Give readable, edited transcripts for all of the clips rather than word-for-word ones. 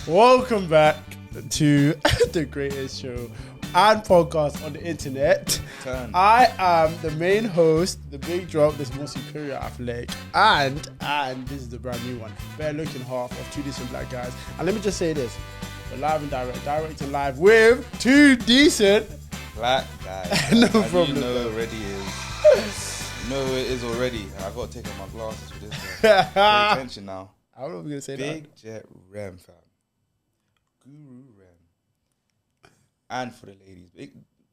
Welcome back to the greatest show and podcast on the internet. I am the main host, the big drop, this more superior athletic, and this is the brand new one, better looking half of two decent black guys. And let me just say this: we're live and direct and live with two decent black guys. No problem. You know it already is. You know it is already. I got to take off my glasses for this one. Pay attention now. I'm not gonna say Big that. Jet Rem, fam. Guru Rem. And for the ladies,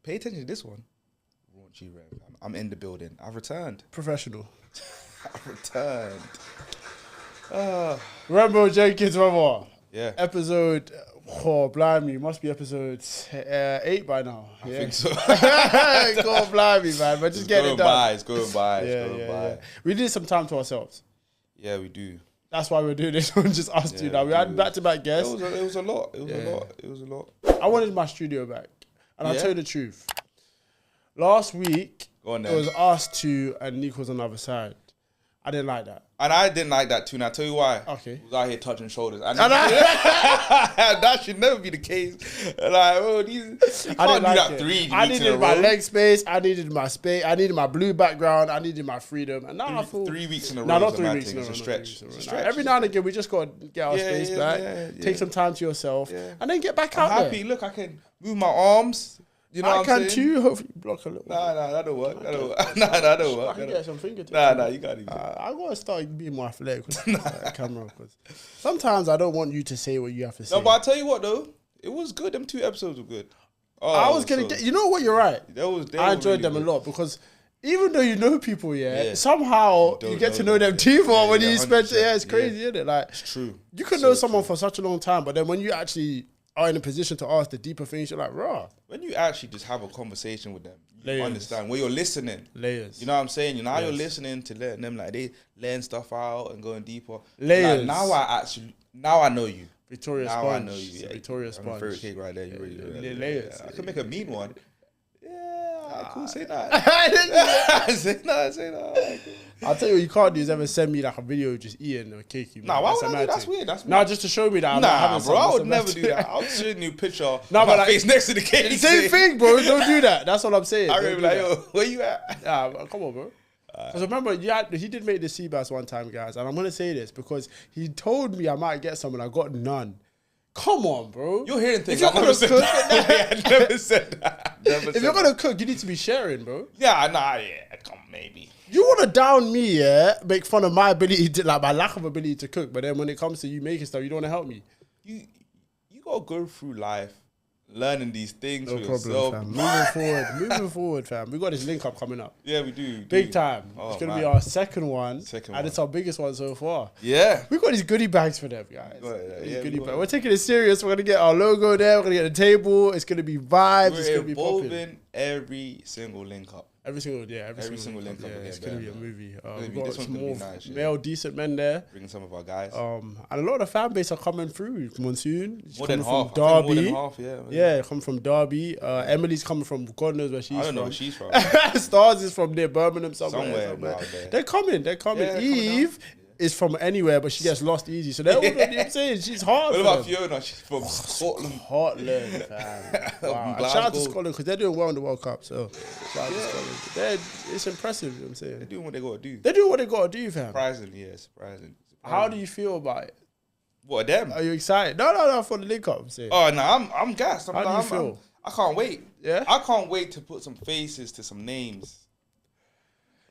pay attention to this one. Raunchy Rem, fam. I'm in the building. I've returned. Professional. I've returned. Rambo Jenkins, brother. Yeah. Episode, blimey, must be episode 8 by now. I think so. God blimey, man. But just get it done. It's going by. We need some time to ourselves. Yeah, we do. That's why we're doing this one, just us two now. We had back-to-back guests. It was a lot. It was a lot. I wanted my studio back. And I'll tell you the truth. Last week, Go on it then. was us two and Nick was on the other side. I didn't like that. And I didn't like that too. And I'll tell you why. Okay. I was out here touching shoulders. And that should never be the case. Like, oh, you can't do that 3 I weeks in a needed my row. leg space. I needed my space. I needed my blue background. I needed my freedom. And now I feel 3 weeks in a row. No, not is a 3 mad weeks in thing. a row. It's a not 3 stretch. weeks in a row. It's a Nah, stretch. every now and again, we just got to get our space back. Take some time to yourself. Yeah. And then get back I'm out happy. there. Look, I can move my arms. You know I what can I'm saying? too. Hopefully block a little. Nah, that don't work. That don't work. Nah, that don't I work. can get some fingertips. Nah, you can't even. I gotta start being more athletic with the camera. Cause sometimes I don't want you to say what you have to say. No, but I tell you what though, it was good. Them 2 episodes were good. Oh, I was gonna get. You know what? You're right. They I were enjoyed really them good. a lot because even though you know people, Yeah. somehow You you don't get to know know them, them too more yeah, when yeah, you spend. 100%, Yeah, it's crazy, isn't it? Like It's true. you could So know someone true. for such a long time, but then when you actually are in a position to ask the deeper things, you're like, raw When you actually just have a conversation with them, you Layers. understand where you're listening. layers. You know what I'm saying? You're Yes. listening to letting them like they laying stuff out and going deeper. Layers. Like, now I know you. Victoria Now Sponge. I know you. It's a Yeah, Victoria I'm a Sponge. favorite cake right there. You already know that. Layers. Yeah, I could make a mean one. Yeah, alright, cool. Say that. say that. I'll tell you what you can't do is ever send me like a video of just eating a cake. Nah, why would I do mad that's thing. weird. That's Nah, weird. just to show me that I'm not Nah, having bro, I some- would some never mad- do that. I'll show you a new picture. No, No, but my like- face next to the cake. Same thing, bro. Don't do that. That's what I'm saying. I Don't really do like, that. yo, where you at? Yeah, come on, bro. Because remember, he did make the sea bass one time, guys, and I'm gonna say this because he told me I might get some, and I got none. Come on, bro. You're hearing If things. you're I never gonna said cook, that. I never said that. if you're gonna cook, you need to be sharing, bro. Yeah, come maybe. You wanna down me, make fun of my ability to, like my lack of ability to cook, but then when it comes to you making stuff, you don't wanna help me. You gotta go through life learning these things No for problem, yourself. fam. Moving forward, fam. We got this link up coming up. Yeah, we do. Big time. Oh, It's gonna man. be our second one, Second and one. it's our biggest one so far. Yeah. We got these goodie bags for them, guys. got it, These yeah, goodie we got bags. it. We're taking it serious. We're gonna get our logo there. We're gonna get the table. It's gonna be vibes. It's We're gonna be popping. evolving every single link up. Every single single link up Yeah, will it's get gonna be a better. movie. Gonna be- We've this got one's some gonna more be nice, yeah. male decent men there. Bringing some of our guys. And a lot of the fan base are coming through. Monsoon, she's more than coming half. from I think Derby. more than half, Yeah, come from Derby. Emily's coming from God knows where she's I don't from. know where she's from. Stars is from near Birmingham somewhere. Somewhere out there. They're coming. Yeah, they're coming Eve is from anywhere, but she gets lost easy. So they're all, you know what I'm saying? She's hard. What for about them. Fiona? She's from Scotland. Scotland, fam. Wow. And shout out to Glasgow. Scotland because they're doing well in the World Cup. So shout out to Scotland. It's impressive, you know what I'm saying? They're doing what they gotta do. They're doing what they got to do, fam. Surprisingly, yeah, surprising. How do you feel about it? What, them? Are you excited? No, for the link up, I'm saying. Oh, no, I'm gassed. How do you feel? I can't wait. Yeah? I can't wait to put some faces to some names.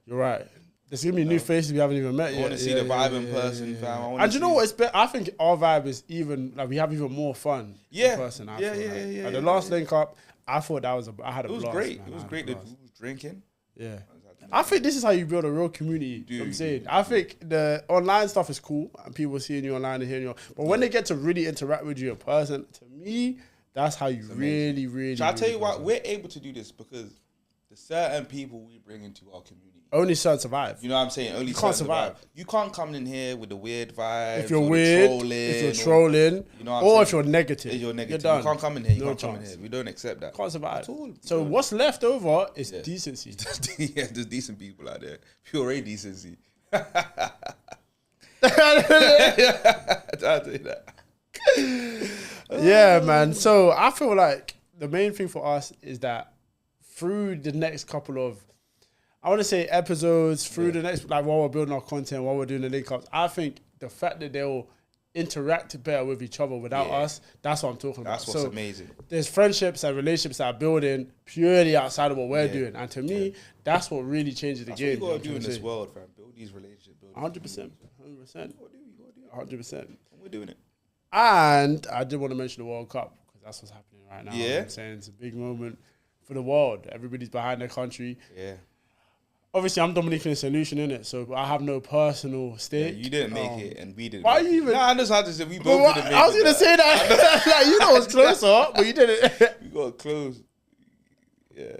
You're right. There's going to be new faces we haven't even met yet. I want to see the vibe in person, fam. I wanna And you know see- what? It's I think our vibe is even, like, we have even more fun Yeah. in person. I Yeah, feel yeah, like. yeah, Like, yeah, the yeah, last yeah. link up, I thought that was I had a It was blast. great. Man. It was I had great. a The blast. was drinking. Yeah. I think this is how you build a real community. You know what I'm saying. I think the online stuff is cool and people seeing you online and hearing you. But when they get to really interact with you in person, to me, that's how you really. Shall I tell you really what? We're able to do this because the certain people we bring into our community. Only certain survive. You know what I'm saying? Only You can't certain survive. You can't come in here with the weird vibes. If you're or the weird, trolling if you're or- trolling, you know what I'm or saying? if you're negative, If you're negative, done. you can't come in here. You No can't come in chance. here. We don't accept that. Can't survive. At all. So No. what's left over is Yeah. decency. Yeah, there's decent people out there. Pure A decency. I'll tell you that. Yeah, man. So I feel like the main thing for us is that through the next couple of, I want to say episodes, through the next, like while we're building our content, while we're doing the link ups, I think the fact that they'll interact better with each other without us, that's what I'm talking about. That's what's amazing. There's friendships and relationships that are building purely outside of what we're doing. And to me, that's what really changes the game. That's what you got to do in this world, fam. Build these relationships. 100%. 100%. And we're doing it. And I did want to mention the World Cup because that's what's happening right now. Yeah. You know what I'm saying it's a big moment for the world. Everybody's behind their country. Yeah. Obviously, I'm Dominican Solution in it, so I have no personal stake. Yeah, you didn't make it, and we didn't. Why are you even? Nah, I understand this. We both didn't make it. I was gonna say that. Like, you know, it's closer, but you didn't. We got close. Yeah.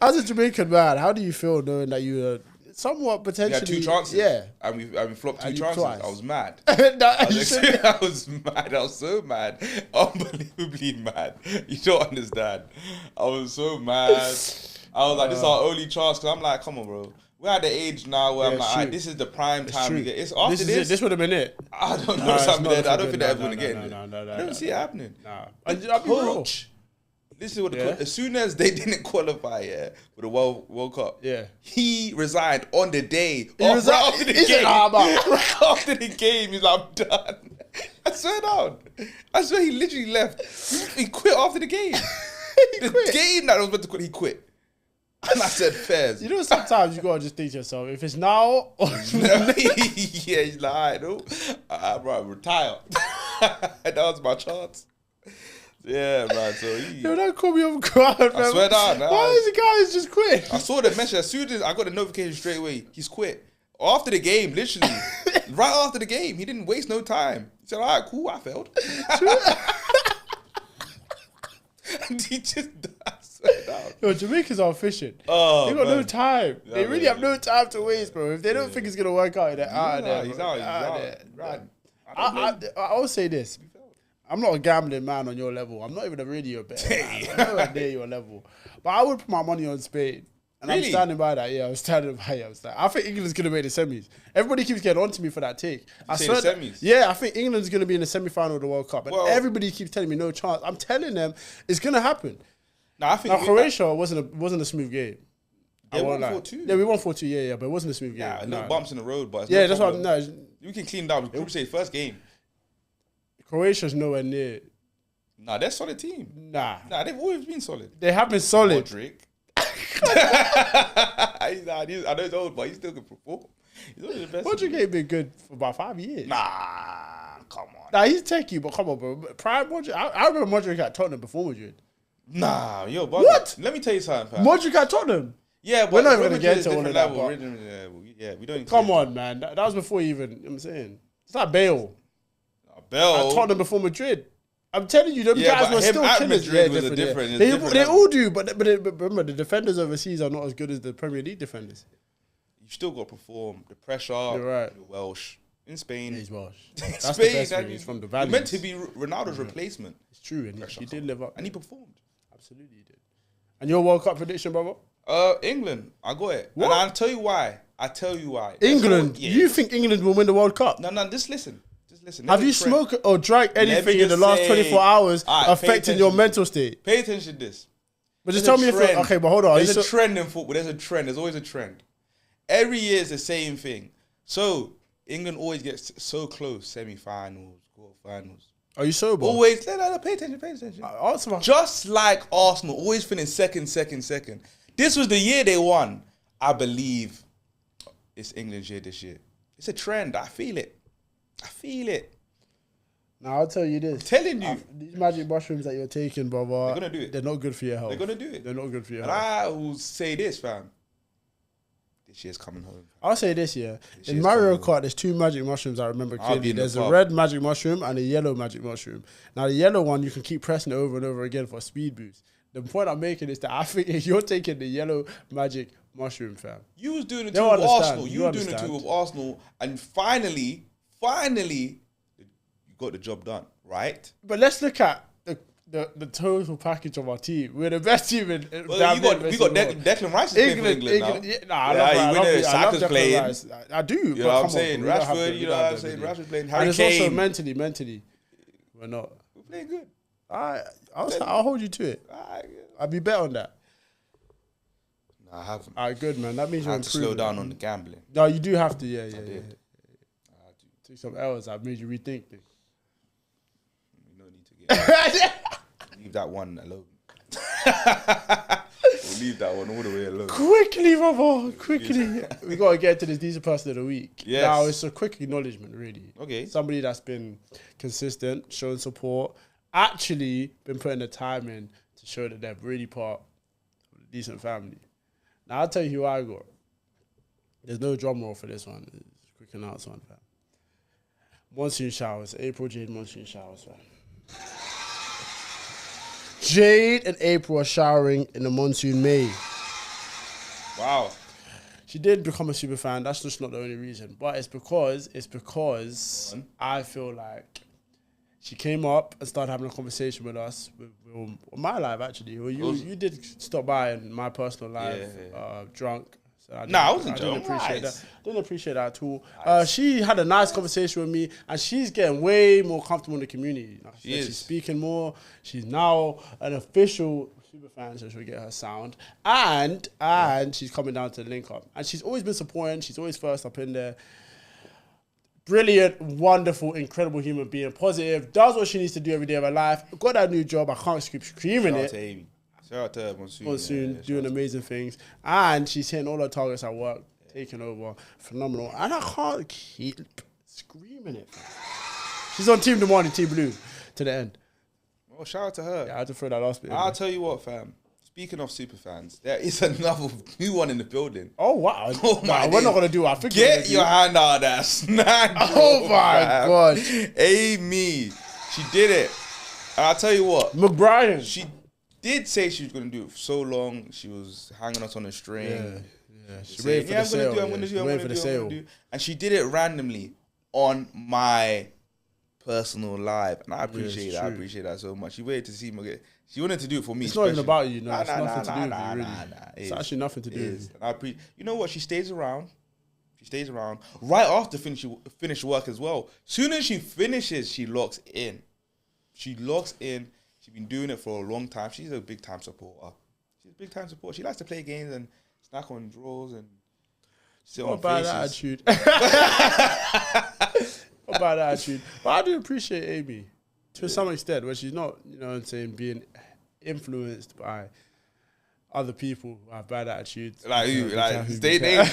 As a Jamaican man, how do you feel knowing that you were somewhat potentially? We had 2 chances. Yeah. And we flopped 2 And you chances. twice. I was mad. I I was mad. I was so mad. Unbelievably mad. You don't understand. I was so mad. I was like, this is our only chance. Because I'm like, come on, bro. We're at the age now where I'm like, alright, this is the prime time we get. It's after this would have been it. I don't know something there. I don't think they're ever going to get it. No, I don't see it happening. Nah. The coach, this is what as soon as they didn't qualify for the World Cup, he resigned on the day. After the game. Right after the game, he's like, I'm done. I swear down. I swear he literally left. He quit after the game. The game that was meant to quit, he quit. And I said, fairs. You know, sometimes you gotta just think to yourself, if it's now or yeah, he's like, all right, no, bro, retire. That was my chance. Yeah, man. So yo, don't call me off guard, man. I swear down. Why is the guy just quit? I saw the message as soon as I got the notification straight away. He's quit after the game, literally. Right after the game, he didn't waste no time. He said, all right, cool, I failed. And he just Yo, Jamaicans are efficient. Oh, they got no time. They really have no time to waste, bro. If they don't think it's gonna work out, they're out of there. He's out there. Right. I will say this. I'm not a gambling man on your level. I'm not even a radio better. I'm nowhere near your level. But I would put my money on Spain. And I'm standing by that. Yeah, I'm standing by it. I think England's going to make the semis. Everybody keeps getting on to me for that take. I swear the semis? Yeah, I think England's going to be in the semi-final of the World Cup. And everybody keeps telling me no chance. I'm telling them it's going to happen. I think Croatia wasn't a smooth game. They won 4-2. Yeah, we won 4-2. Yeah, but it wasn't a smooth game. Yeah, no bumps in the road, but yeah, that's what I'm. No, we can clean down. Group stage first game. Croatia's nowhere near. Nah, they're a solid team. Nah, they've always been solid. They have been solid. Modric. I know he's old, but he still can perform. He's one of the best. Modric ain't been good for about 5 years. Nah, come on. Nah, he's techie, but come on, bro. Prime Modric. I remember Modric at Tottenham before Madrid. Nah, yo, but what? Let me tell you something, pal. Modric at Tottenham. Yeah, but we're not even gonna get into all of that. Yeah, we don't. Come on, man. That was before even. You know what I'm saying it's like Bale. Bale at Tottenham before Madrid. I'm telling you, them guys were still killers. They all do, but remember, the defenders overseas are not as good as the Premier League defenders. You still got to perform. The pressure. You're right. You're Welsh. In Spain. He's Welsh. That's Spain, the best thing. He's from the Valley. He's meant to be Ronaldo's replacement. It's true, and he did live up. And he performed. Absolutely, he did. And your World Cup prediction, brother? England. I got it. What? And I'll tell you why. England? You think England will win the World Cup? No, just listen. Have you smoked or drank anything in the last 24 hours affecting your mental state? Pay attention to this. But just tell me if you're... Okay, but hold on. There's a trend in football. There's a trend. There's always a trend. Every year is the same thing. So, England always gets so close. Semi-finals, quarter-finals. Are you sober? Always. No, pay attention. Just like Arsenal, always finishing second. This was the year they won. I believe it's England's year this year. It's a trend. I feel it. Now, I'll tell you this. I'm telling you. These magic mushrooms that you're taking, brother. They're going to do it. They're not good for your health. They're going to do it. They're not good for your health. health. And I will say this, fam. This year's coming home. I'll say this, yeah. In Mario Kart, there's 2 magic mushrooms I remember clearly. There's a red magic mushroom and a yellow magic mushroom. Now, the yellow one, you can keep pressing it over and over again for a speed boost. The point I'm making is that I think if you're taking the yellow magic mushroom, fam. You was doing it too with Arsenal. You were doing it too with Arsenal. And finally, you got the job done, right? But let's look at the total package of our team. We're the best team in we got Declan Rice is playing for England now. I love Declan Rice. I do. You know what I'm saying? Rashford, you know what I'm saying? Rashford's playing. Harry and it's Kane. also mentally. We're not. We're playing good. I'll hold you to it. I'll be bet on that. No, I haven't. All right, good, man. That means you're to slow down on the gambling. No, you do have to. Yeah. I Took some L's. I've made you rethink things. No need to get leave that one alone. We'll leave that one all the way alone. Quickly, brother. Quickly. We got to get to this decent person of the week. Yes. Now, it's a quick acknowledgement, really. Okay. Somebody that's been consistent, showing support, actually been putting the time in to show that they're really part of a decent family. Now, I'll tell you who I got. There's no drum roll for this one. It's a quick announcement, fam. Monsoon showers. April Jade monsoon showers, fam. Jade and April are showering in the monsoon May. Wow. She did become a super fan. That's just not the only reason. But it's because I feel like she came up and started having a conversation with us, on my live actually. Well, you did stop by in my personal live, drunk. So I wasn't drunk. Didn't appreciate that at all. She had a nice conversation with me, and she's getting way more comfortable in the community. She's speaking more. She's now an official super fan, so she'll get her sound. And she's coming down to link up. And she's always been supporting. She's always first up in there. Brilliant, wonderful, incredible human being. Positive, does what she needs to do every day of her life. Got that new job. I can't keep screaming it. Shout out to her, Monsoon. Monsoon doing amazing things. And she's hitting all her targets at work, taking over. Phenomenal. And I can't keep screaming it. She's on Team Damani, Team Blue, to the end. Oh, shout out to her. Yeah, I had to throw that last bit. I'll tell you what, fam. Speaking of super fans, there is another new one in the building. Oh, wow. Oh, my we're not going to do what I think. Get your hand out of that snack. Oh, my God. Amy. She did it. And I'll tell you what. McBrien. She did say she was going to do it for so long. She was hanging us on a string. Yeah. She waited for the sale. I'm going to do. And she did it randomly on my personal live. And I appreciate that. I appreciate that so much. She waited to see me. She wanted to do it for me. It's not even about you. No, it's nothing to do with you, really. It's actually nothing to do with you. You know what? She stays around. She stays around. Right after finish work as well. Soon as she finishes, she locks in. She's been doing it for a long time. She's a big time supporter. She likes to play games and snack on draws and sit on faces. Not bad attitude. But I do appreciate Amy to some extent, where she's not, you know what I'm saying, being influenced by other people who have bad attitudes. Like who? Like stay named.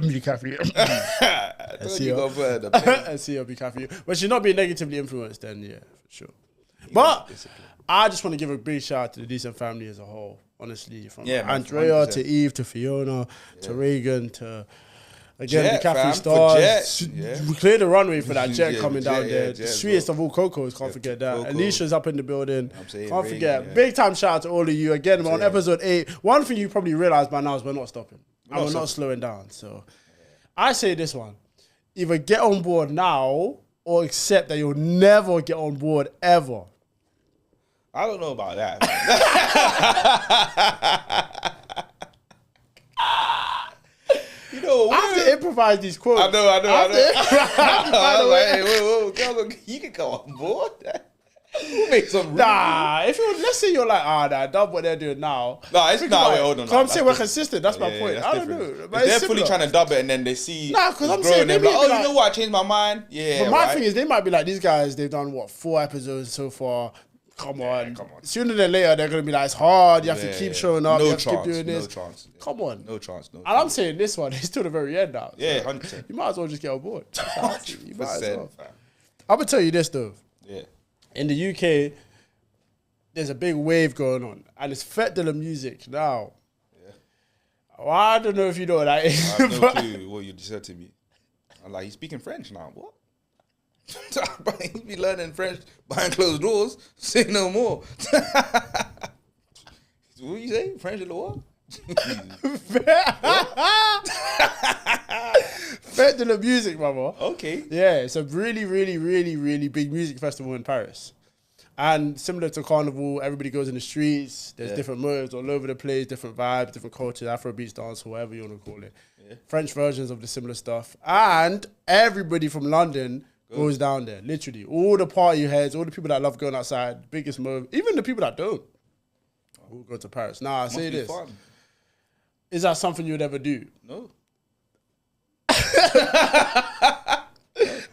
Be careful. I see her, be careful. But she's not being negatively influenced then, yeah, for sure. But I just want to give a big shout out to the decent family as a whole, honestly. From Andrea 100%. To Eve to Fiona to Reagan to, again, the Cafe Stars. We cleared the runway for that Jet coming down there. The sweetest of all Cocos, can't forget that. Coco. Alicia's up in the building. Can't forget. Big time shout out to all of you. Again, we're on episode 8. One thing you probably realised by now is we're not stopping. And we're not slowing down. So I say this one. Either get on board now or accept that you'll never get on board ever. I don't know about that. You know, I have to improvise these quotes. I know. I was like, hey, whoa, girl, you can come on board. We'll make some room. Nah, let's say you're like, dub what they're doing now. Nah, hold on. So I'm saying we're consistent. That's my point. I don't know. But they're fully trying to dub it, and then they see. Nah, because I'm saying, like, you know what? I changed my mind. Yeah. But my thing is, they might be like, these guys. They've done 4 episodes so far. Come on. Sooner than later, they're going to be like, it's hard. You have to keep showing up. You have to keep doing this. No chance. Come on. No chance. And I'm saying this one, it's till the very end now. Yeah, 100%. You might as well just get on board. 100%. You might as well. I'm going to tell you this, though. Yeah. In the UK, there's a big wave going on. And it's Fête de la Musique now. Yeah. Well, I don't know if you know what that is. I have no clue what you just said to me. I'm like, he's speaking French now. What? He be learning French behind closed doors. Say no more. What you say? French in the what? Fête de la Musique, mama. Okay. Yeah, it's a really, really, really, really big music festival in Paris. And similar to Carnival, everybody goes in the streets. There's different modes all over the place, different vibes, different cultures, Afrobeats dance, whatever you want to call it. Yeah. French versions of the similar stuff. And everybody from London goes down there. Literally, all the party heads, all the people that love going outside, biggest move, even the people that don't, will go to Paris. Now I say this: fun. Is that something you would ever do? No.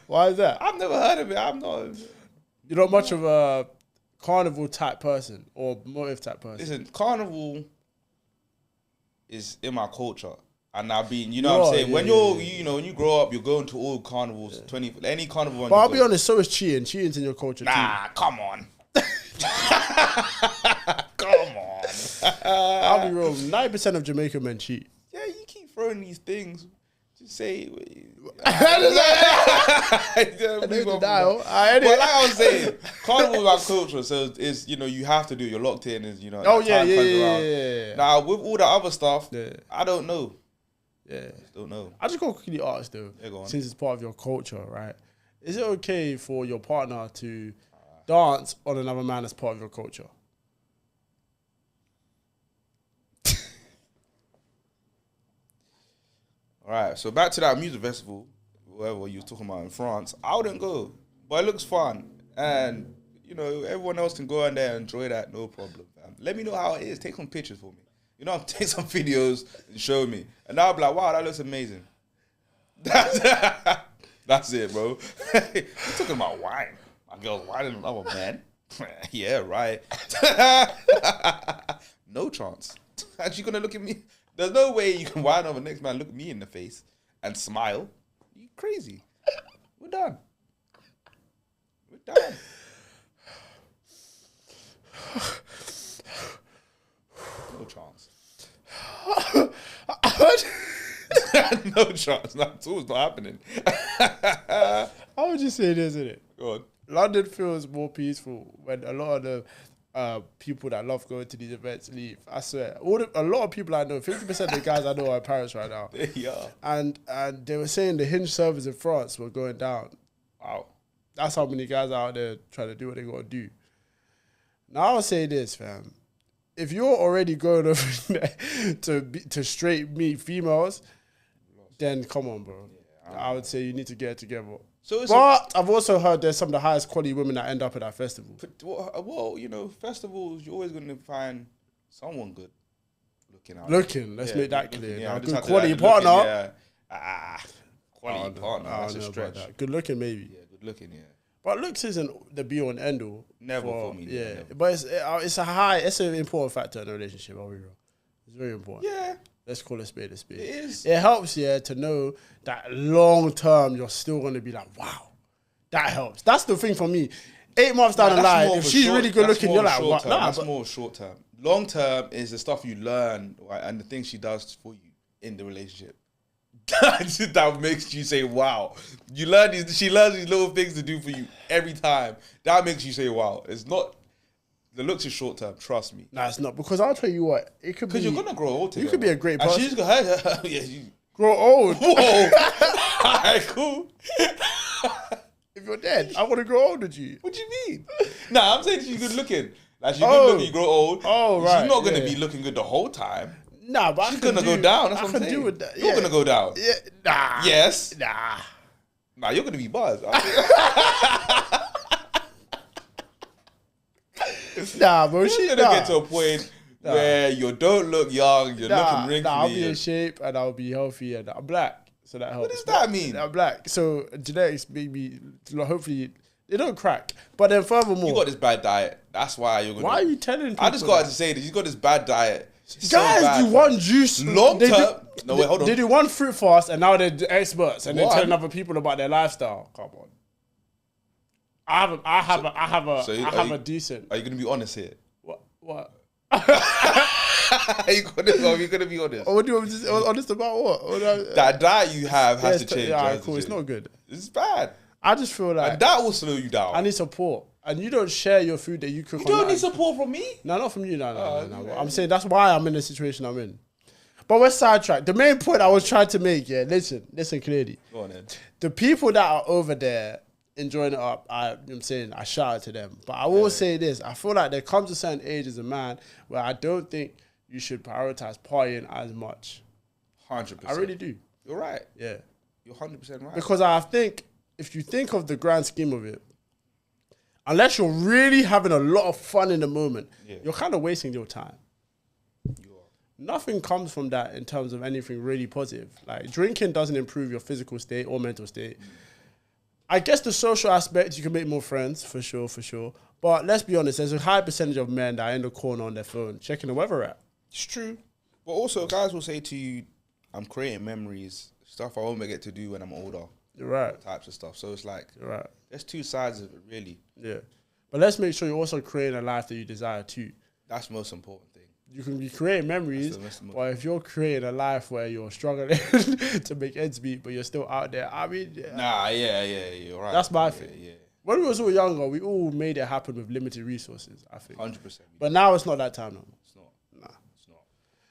Why is that? I've never heard of it. I'm not. You're not much of a carnival type person or motive type person. Listen, carnival is in my culture. And I've been, you know what I'm saying? When when you grow up, you're going to all carnivals, any carnival. But I'll be honest, so is cheating. Cheating's in your culture too. Nah, come on. Come on. I'll be real. 90% of Jamaican men cheat. Yeah, you keep throwing these things. Just say. But like I was saying, carnival is our culture, so it's you have to do. You're locked in, and Oh yeah. Now with all the other stuff, I don't know. Yeah, don't know. I just got to quickly ask though, since it's part of your culture, right? Is it okay for your partner to dance on another man as part of your culture? All right, so back to that music festival, whatever you was talking about in France. I wouldn't go, but it looks fun, and everyone else can go in there and enjoy that, no problem. Fam. Let me know how it is. Take some pictures for me. Take some videos and show me. And I'll be like, wow, that looks amazing. That's it, bro. You're talking about wine. My girl's whining another man. Yeah, right. No chance. And she's going to look at me. There's no way you can wine over the next man, look me in the face and smile. You crazy. We're done. We're done. No chance. No chance. That's always not happening. I would just say this, isn't it? Go on. London feels more peaceful when a lot of the people that love going to these events leave. I swear. A lot of people I know, 50% of the guys I know are in Paris right now. Yeah. And they were saying the Hinge servers in France were going down. Wow. That's how many guys are out there trying to do what they got to do. Now I'll say this, fam. If you're already going over there to straight meet females, then come on, bro. Yeah, I would say you need to get it together. But I've also heard there's some of the highest quality women that end up at that festival. Well, festivals, you're always going to find someone good looking out. Let's make that clear. Yeah, good quality partner. Quality partner, that's a stretch. That. Good looking, maybe. Yeah, good looking, yeah. But looks isn't the be all and end all. Never for me. Yeah, never. But it's an important factor in a relationship. Are we real? It's very important. Yeah. Let's call a spade a spade. It is. It helps, to know that long term you're still going to be like, wow, that helps. That's the thing for me. 8 months down the line, if she's really good looking, you're like, what? That's more short term. Long term is the stuff you learn, right, and the things she does for you in the relationship. That makes you say, wow. She learns these little things to do for you every time. That makes you say, wow. It's not, the looks is short term, trust me. Nah, it's not. Because I'll tell you what, it could be. Because you're going to grow old together. You could be a great person. And she's going to, grow old. Whoa. Alright, cool. If you're dead, I want to grow old with you. What do you mean? Nah, I'm saying she's good looking. Like, she's good looking, you grow old. Oh, right. She's not going to be looking good the whole time. Nah, but she's gonna go down. That's what I'm saying. Do with that. You're gonna go down. Yeah. Nah. Yes. Nah, you're gonna be buzzed. Nah, bro. She's gonna get to a point where you don't look young. You're looking wrinkly. Nah, I'll be in shape and I'll be healthy and I'm black, so that helps. What does that mean? I'm black, so genetics maybe hopefully they don't crack. But then furthermore, you got this bad diet. That's why you're gonna. Why are you telling people? I just got to say this. You got this bad diet. Guys do one juice long term. No, wait, hold on. They do one fruit fast, and now they're experts, and they're telling other people about their lifestyle. Come on. I have a decent. Are you gonna be honest here? What? Are you gonna be honest? What do you want me to say? Honest about what? That diet you have has to change. Yeah, cool. It's not good. It's bad. I just feel like and that will slow you down. I need support. And you don't share your food that you cook. You don't need support from me? No, not from you. No. I'm saying that's why I'm in the situation I'm in. But we're sidetracked. The main point I was trying to make, listen clearly. Go on then. The people that are over there enjoying it up, I'm saying I shout out to them. But I will say this. I feel like there comes a certain age as a man where I don't think you should prioritize partying as much. 100%. I really do. You're right. Yeah. You're 100% right. Because I think if you think of the grand scheme of it, unless you're really having a lot of fun in the moment, you're kind of wasting your time. Nothing comes from that in terms of anything really positive. Like, drinking doesn't improve your physical state or mental state. I guess the social aspect, you can make more friends, for sure. But let's be honest, there's a high percentage of men that are in the corner on their phone, checking the weather app. It's true. But also, guys will say to you, I'm creating memories, stuff I won't get to do when I'm older. You're right. Types of stuff. So it's like, right. There's two sides of it, really. Yeah. But let's make sure you're also creating a life that you desire too. That's the most important thing. You can be creating memories, but if you're creating a life where you're struggling to make ends meet, but you're still out there, I mean... You're right. That's my thing. Yeah. When we were all younger, we all made it happen with limited resources, I think. 100%. But now it's not that time no more. It's not. Nah. It's not.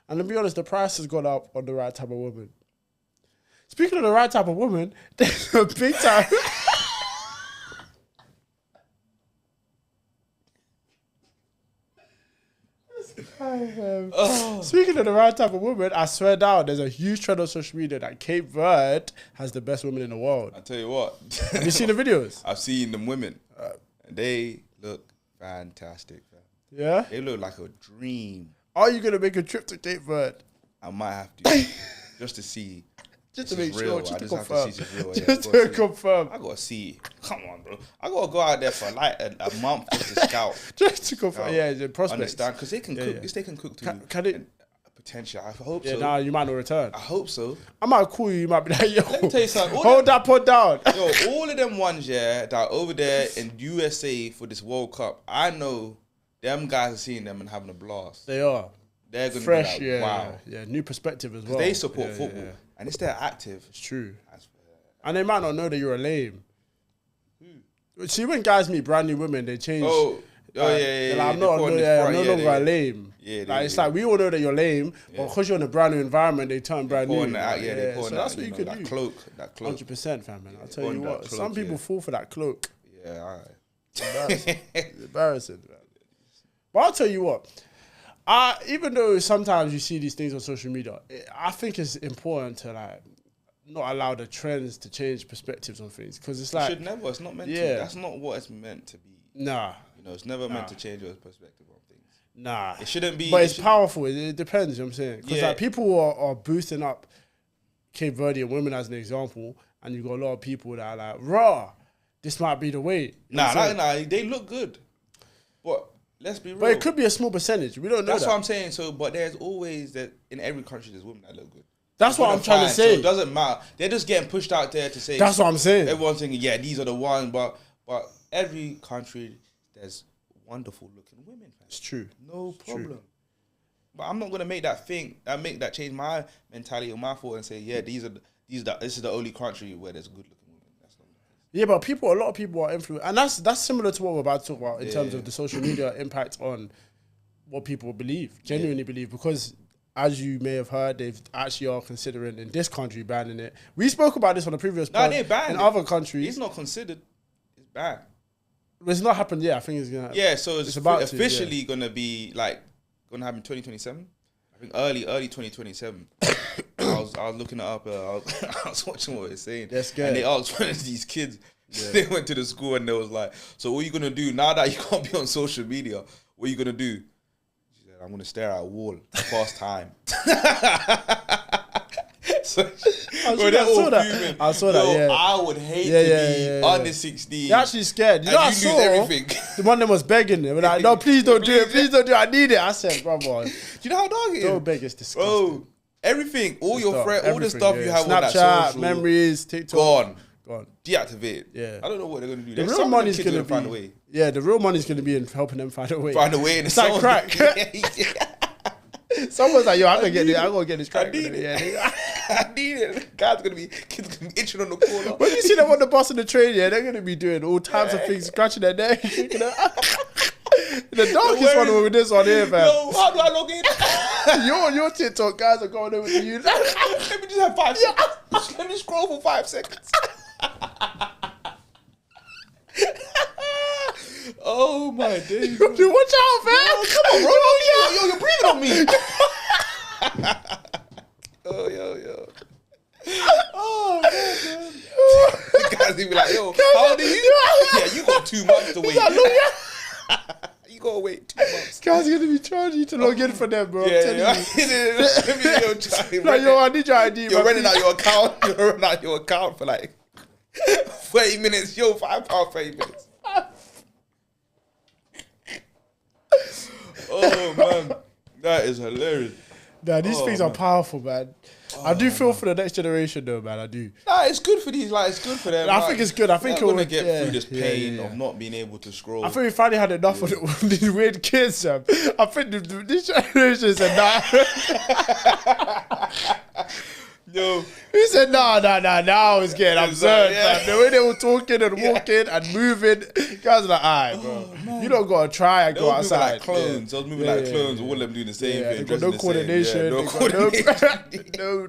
And to be honest, the price has gone up on the right type of woman. Speaking of the right type of woman, there's a big time... Speaking of the right type of woman, I swear down, there's a huge trend on social media that Cape Verde has the best women in the world. I tell you what. Have you seen the videos? I've seen them women. And they look fantastic. Man. Yeah? They look like a dream. Are you going to make a trip to Cape Verde? I might have to. Just to see. Just to make sure, just to confirm. Have to see real. Just to confirm. I gotta see. Come on, bro. I gotta go out there for like a month just to scout. Just to confirm. Yeah, the prospects. Understand? Because they can cook. Yeah. They can cook too. Can it? Potential. I hope so. Yeah, nah, you might not return. I hope so. I might call you. You might be like, yo, let me tell you something. Hold that pot down. Yo, all of them ones, that are over there in USA for this World Cup, I know them guys are seeing them and having a blast. They are. They're gonna fresh, be like, wow. Yeah, new perspective as well. They support football. Yeah. And it's they're active. It's true. And they might not know that you're a lame. See, when guys meet brand new women, they change. Yeah. Like, I'm no longer a lame. Yeah, like, it's like we all know that you're lame, but because you're in a brand new environment, they turn brand new. So that's what you could do. That cloak. 100%, fam. Man. I'll tell you what. Some people fall for that cloak. Yeah, all right. Embarrassing, man. But I'll tell you what. Even though sometimes you see these things on social media, I think it's important to like not allow the trends to change perspectives on things, because it's like it should never. It's not meant to. That's not what it's meant to be. Nah, it's never meant to change your perspective on things. Nah, it shouldn't be. But it's powerful. It depends. You know what I'm saying, because like people are boosting up Cape Verdean women as an example, and you got a lot of people that are like, raw, this might be the way. Nah, they look good, but. Let's be real. But it could be a small percentage. We don't know. That's what I'm saying. So, but there's always that in every country. There's women that look good. That's what I'm trying to say. So it doesn't matter. They're just getting pushed out there to say. That's what I'm saying. Everyone's thinking, yeah, these are the ones. But every country, there's wonderful looking women. Man. It's true. No problem. True. But I'm not gonna make that change my mentality or my thought and say, yeah, this is the only country where there's good looking. Yeah, but a lot of people are influenced, and that's similar to what we're about to talk about in terms of the social media impact on what people genuinely believe, because as you may have heard, they've actually are considering in this country banning it. We spoke about this on the previous pod. They banned in other countries. It's not considered. It's banned. It's not happened yet. I think it's gonna. Yeah, so it's about officially gonna be gonna happen 2027. I think early 2027. I was looking it up. I was watching what they're saying. That's good. And they asked one of these kids. Yeah. They went to the school and they was like, "So what are you gonna do now that you can't be on social media? What are you gonna do?" She said, "I'm gonna stare at a wall to pass time." So, I saw that. Yeah, I would hate to be under 16. You're actually scared. You know, I saw everything. The one that was begging them, like, "No, please don't do it. Please don't do it. I need it." I said, "Brother, do you know how dog it is? Don't beg. It's disgusting." Bro, everything, all your friends, all the stuff you have Snapchat, on that social, memories, TikTok, gone, deactivate. Yeah, I don't know what they're gonna do. The real money's gonna find a way. Yeah, the real money's gonna be in helping them find a way. It's like crack. Someone's like, "Yo, I'm gonna get this crack." I need it. I need it. Kids gonna be itching on the corner. When you see them on the bus and the train, they're gonna be doing all types of things, scratching their neck. The darkest one with this one here, man. Yo, how do I log in? your TikTok guys are going over to you. Let me just have 5 seconds. Let me scroll for 5 seconds. Oh my days. Watch out, man. Come on, bro. Yo, you're breathing on me. Oh, yo. Oh, man. Guys, they be like, yo, how old are you? Yeah, you got 2 months to wait. You gotta wait 2 months. Guys are gonna be charging you to log in for them, bro. I'm telling you. Like, yo, I need your ID. You're renting out your account. You're renting out your account for like 30 minutes. Yo, £5 30 minutes. Oh man, that is hilarious. Nah, these things are powerful, man. I do feel for the next generation, though, man. I do. Nah, it's good for these. Like, it's good for them. I think it's good. I think we're gonna get through this pain of not being able to scroll. I think we finally had enough of these weird kids, Sam. I think this generation said nah. Yo, he said nah. Now it's getting absurd, man. The way they were talking and walking and moving, guys are like, alright, bro. You don't gotta try and go outside. Like clones. I was moving like clones. All of them doing the same thing. They got no coordination. No coordination. No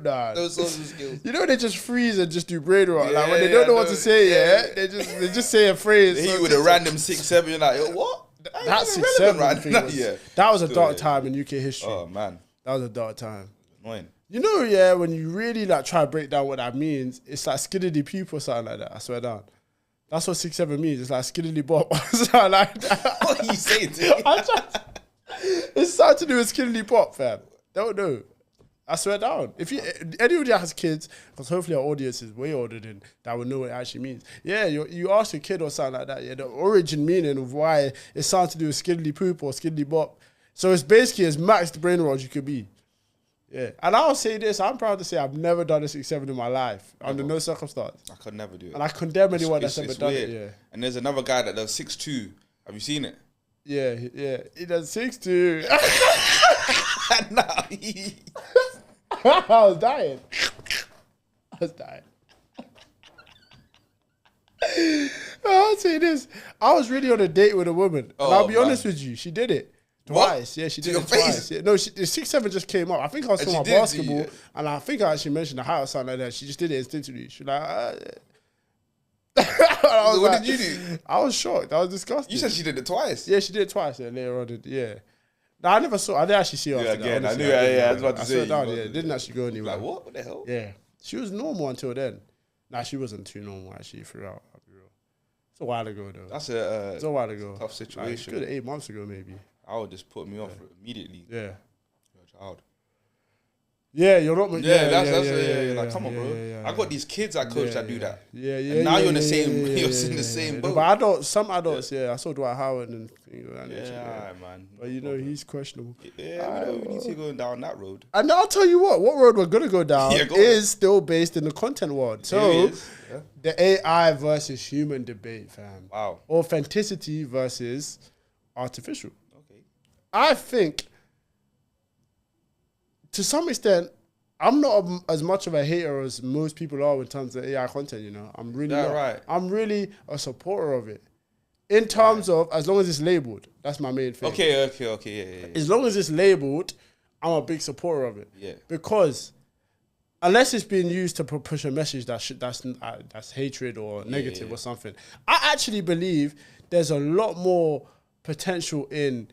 social skills. You know they just freeze and just do brain rot. Like when they don't know what to say, they just say a phrase. They hit you with a random 6-7. You're like, yo, what? That's 6-7 right thing. That was a dark time in UK history. Oh man, that was a dark time. Annoying. You know, when you really like try to break down what that means, it's like skiddly people or something like that. I swear down. That's what 6-7 means. It's like skiddly bop or something like that. What are you saying to me? It's something to do with skiddly pop, fam. Don't know. I swear down. If anybody that has kids, because hopefully our audience is way older than that would know what it actually means. Yeah, you ask a kid or something like that. Yeah, the origin meaning of why it's something to do with skiddly poop or skiddly bop. So it's basically as max the brain rot you could be. Yeah, and I'll say this, I'm proud to say I've never done a 6-7 in my life, under no circumstance. I could never do it. And I condemn anyone that's ever done it, yeah. And there's another guy that does 6'2". Have you seen it? Yeah. He does 6'2". Nah, I was dying. I'll say this. I was really on a date with a woman. And I'll be honest with you, she did it. Twice, yeah, she did it twice. Yeah. No, the 6-7 just came up. I think I was talking about basketball, and I think I actually mentioned the height or something like that. She just did it instinctively. She was like, what did you do? I was shocked. I was disgusted. You said she did it twice. Yeah, she did it twice. Yeah, later on, yeah. No, I never saw. I didn't actually see her. Yeah, after again, that, I knew. I was about to say. Down, it didn't actually go anywhere. Like what? What the hell? Yeah, she was normal until then. Nah, she wasn't too normal actually. Throughout, I'll be real. It's a while ago though. That's it's a while ago. Tough situation. Like, good 8 months ago maybe. I would just put me off immediately. Yeah. You're a child. Yeah, you're not. Like, come on, bro. I got these kids I coach that do that. Yeah. And now you're in the same. You're in the same boat. But some adults, I saw Dwight Howard and things of that nature. Yeah, man. But he's questionable. Yeah, we need to go down that road. And I'll tell you what road we're gonna go down is still based in the content world. So the AI versus human debate, fam. Wow. Authenticity versus artificial. Okay. I think, to some extent, I'm not as much of a hater as most people are in terms of AI content, you know. I'm really right. I'm really a supporter of it. In terms of, as long as it's labeled. That's my main thing. Okay, yeah. As long as it's labeled, I'm a big supporter of it. Yeah. Because unless it's being used to push a message that's hatred or negative or something, I actually believe there's a lot more potential in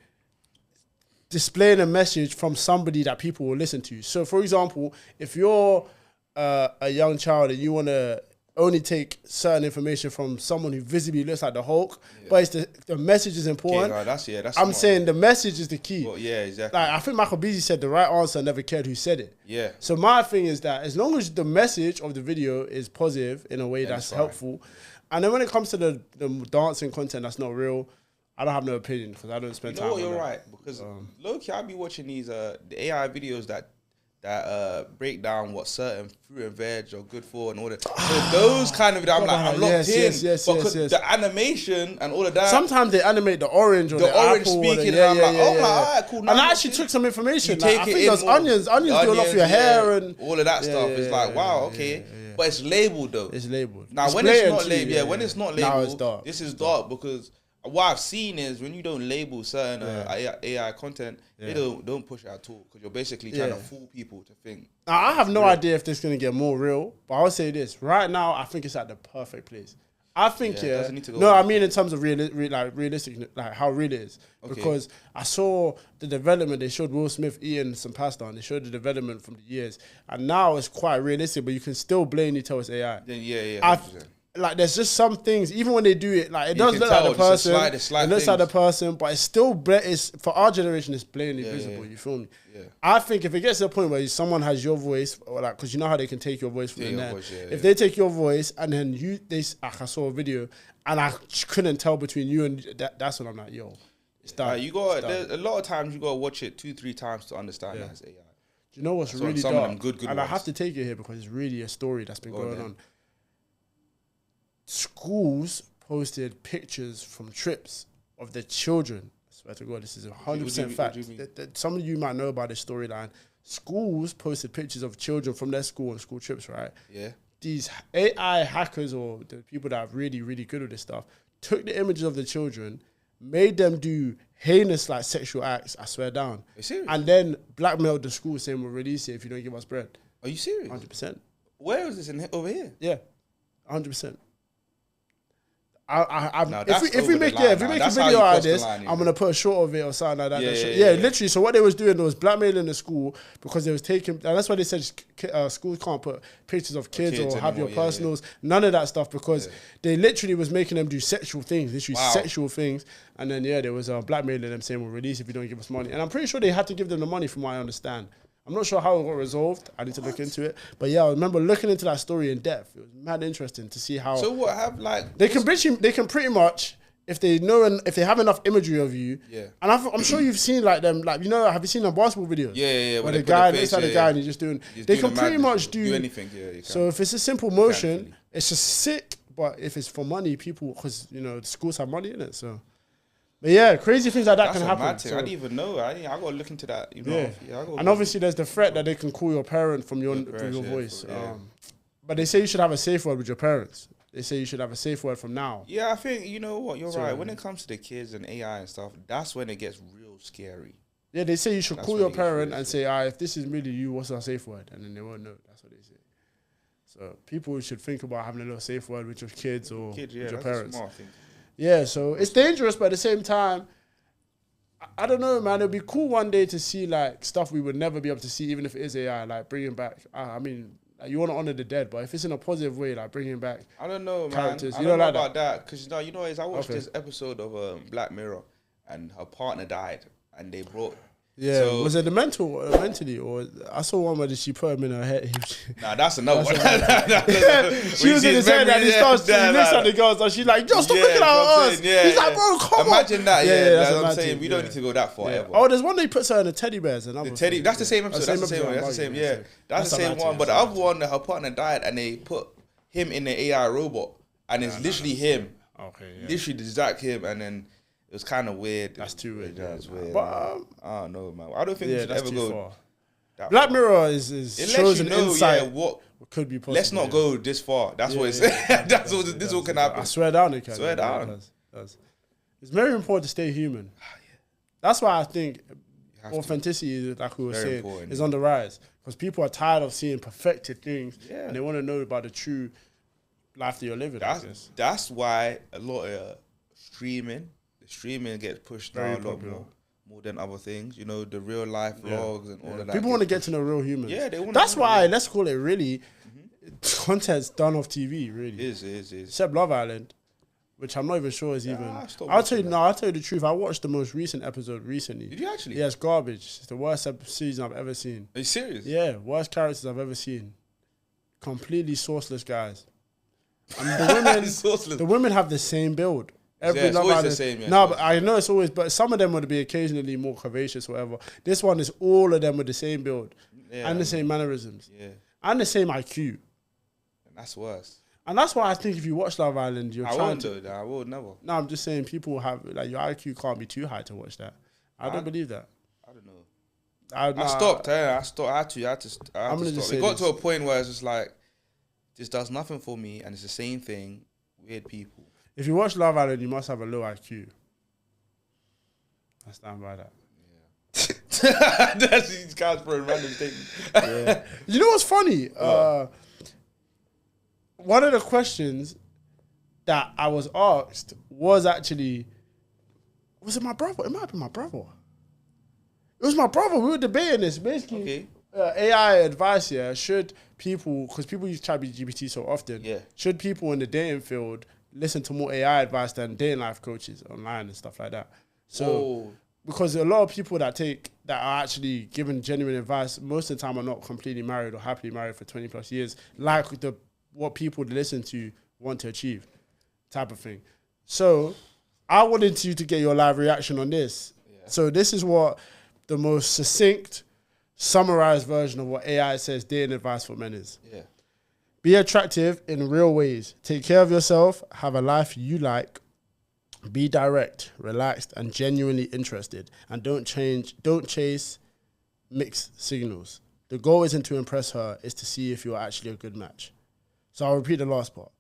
displaying a message from somebody that people will listen to. So, for example, if you're a young child and you want to only take certain information from someone who visibly looks like the Hulk, but the message is important. Okay, that's I'm saying the message is the key. Well, yeah, exactly. Like, I think Michael Beasley said the right answer, never cared who said it. Yeah. So my thing is that as long as the message of the video is positive in a way that's helpful, and then when it comes to the dancing content that's not real, I don't have no opinion because I don't spend time on that. You're right, because low-key, I'll be watching these the AI videos that break down what certain fruit and veg are good for and all that. So those kind of, I'm locked in. Yes. The animation and all of that. Sometimes they animate the orange or the orange apple speaking, and I'm like, oh my, all right, cool. And I actually took some information. Like, I think there's onions. Onions do a lot for your hair and all of that stuff. It's like, wow, okay. But it's labeled though. It's labeled. Now when it's not labeled, when it's not labeled, now it's dark. This is dark because what I've seen is when you don't label certain AI content, they don't push it at all because you're basically trying to fool people to think. Now, I have no idea if this is going to get more real, but I'll say this. Right now, I think it's at the perfect place. I think, I mean in terms of realistic, like how real it is. Okay. Because I saw the development, they showed Will Smith eating some pasta, and they showed the development from the years. And now it's quite realistic, but you can still blatantly tell it's AI. Yeah. like there's just some things, even when they do it, like it does look like the person, it looks like the person, but it's still, it's for our generation, it's blatantly visible. You feel me? Yeah. I think if it gets to the point where someone has your voice, or like, because you know how they can take your voice from the net. If they take your voice and then I saw a video and I couldn't tell between you and that's when I'm like, yo, it's done. You got a lot of times you gotta watch it 2-3 times to understand that it's AI. Do you know what's really dark? Good and ones. I have to take it here because it's really a story that's been going on. Schools posted pictures from trips of their children. I swear to God, this is 100% fact. Some of you might know about this storyline. Schools posted pictures of children from their school on school trips, right? Yeah. These AI hackers or the people that are really, really good at this stuff took the images of the children, made them do heinous like sexual acts, I swear down. Are you serious? And then blackmailed the school saying we'll release it if you don't give us bread. Are you serious? 100%. Where is this over here? Yeah, 100%. If we make a video out of this, I'm gonna put a short of it or something like that. Yeah, literally. So what they was doing was blackmailing the school because they was taking, and that's why they said schools can't put pictures of kids or have your personals, none of that stuff, because they literally was making them do sexual things, sexual things, and then there was blackmailing them saying we'll release if you don't give us money, and I'm pretty sure they had to give them the money from what I understand. I'm not sure how it got resolved. I need to look into it. But yeah, I remember looking into that story in depth. It was mad interesting to see how. So what have like they can pretty much, if they know and if they have enough imagery of you. Yeah. And I'm sure you've seen like them, like have you seen the basketball videos? Yeah. Where the guy looks at the guy and he's just doing. They can pretty much do anything. Yeah. So if it's a simple motion, it's just sick. But if it's for money, people, because the schools have money in it, so. But yeah, crazy things like that can happen. So. I didn't even know. I got to look into that. And obviously, there's the threat that they can call your parent from your voice. But they say you should have a safe word with your parents. They say you should have a safe word from now. Yeah, I think, you know what, you're right. When it comes to the kids and AI and stuff, that's when it gets real scary. Yeah, they say you should call your parent and say, if this is really you, what's our safe word? And then they won't know. That's what they say. So people should think about having a little safe word with your kids or with your parents. Yeah, so it's dangerous, but at the same time, I don't know, man. It'd be cool one day to see like stuff we would never be able to see, even if it is AI, like bringing back. I mean, like, you want to honor the dead, but if it's in a positive way, like bringing back. I don't know, characters. Man. I don't know about that because I watched this episode of Black Mirror, and her partner died, and they brought. Yeah, so, was it mentally, or I saw one where she put him in her head. Nah, that's another one. She was in his head and he looks at the girls and she's like, yo, stop looking at us. He's like, bro, come on. Imagine that, that's what I'm saying. We don't need to go that far ever. Oh, there's one they puts her in the teddy bears. That's the same episode. That's the same. That's the same one. But the other one, her partner died and they put him in the AI robot and it's literally him. Okay, literally the exact him, and then it was kind of weird. That's too weird. That's weird. But I don't know, man. I don't think we should ever go. Black Mirror is shows an insight what could be possible. Let's not go this far. That's what it's. That's what this can happen. I swear down, it can. Swear down. It's very important to stay human. That's why I think authenticity, like we were saying, is on the rise. Because people are tired of seeing perfected things, and they want to know about the true life that you're living. That's why a lot of streaming gets pushed down a lot more than other things. You know, the real life vlogs and all of that. People want to get to know real humans. Yeah, they want. That's why let's call it really content's done off TV. Really, it is. Except Love Island, which I'm not even sure is even. I'll tell you the truth. I watched the most recent episode recently. Did you actually? Yeah, it's garbage. It's the worst season I've ever seen. Are you serious? Yeah, worst characters I've ever seen. Completely sourceless guys. And the women have the same build. It's always the same. Yeah, no, but I know it's always. But some of them would be occasionally more curvaceous, or whatever. This one is all of them with the same build and the same mannerisms, and the same IQ. And that's worse. And that's why I think if you watch Love Island, I won't do that. I will never. No, I'm just saying people have like your IQ can't be too high to watch that. I don't believe that. I don't know. I stopped. I had to. I'm gonna just stop. It got to a point where it's just like, this does nothing for me, and it's the same thing. Weird people. If you watch Love Island, you must have a low IQ. I stand by that. Yeah. That's these guys for a random thing. You know what's funny? One of the questions that I was asked was actually, was it my brother? It might have been my brother. It was my brother. We were debating this. Basically, AI advice, should people, because people use ChatGPT so often, should people in the dating field listen to more AI advice than dating life coaches online and stuff like that? So, because a lot of people that are actually giving genuine advice, most of the time are not completely married or happily married for 20 plus years, like what people listen to want to achieve, type of thing. So, I wanted you to get your live reaction on this. Yeah. So, this is what the most succinct, summarized version of what AI says dating advice for men is. Yeah. Be attractive in real ways. Take care of yourself. Have a life you like. Be direct, relaxed, and genuinely interested. And don't chase mixed signals. The goal isn't to impress her, it's to see if you're actually a good match. So I'll repeat the last part.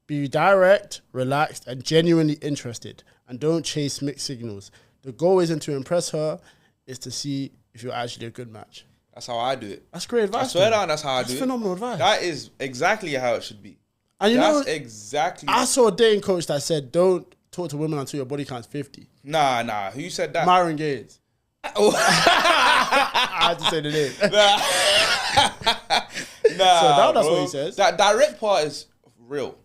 Be direct, relaxed, and genuinely interested. And don't chase mixed signals. The goal isn't to impress her, it's to see if you're actually a good match. That's how I do it. That's great advice. I swear down, that's how I do it. That's phenomenal advice. That is exactly how it should be. And that's exactly. I saw a dating coach that said, don't talk to women until your body counts 50. Nah. Who said that? Myron Gaines. I had to say the name. So that's what he says. That direct part is real.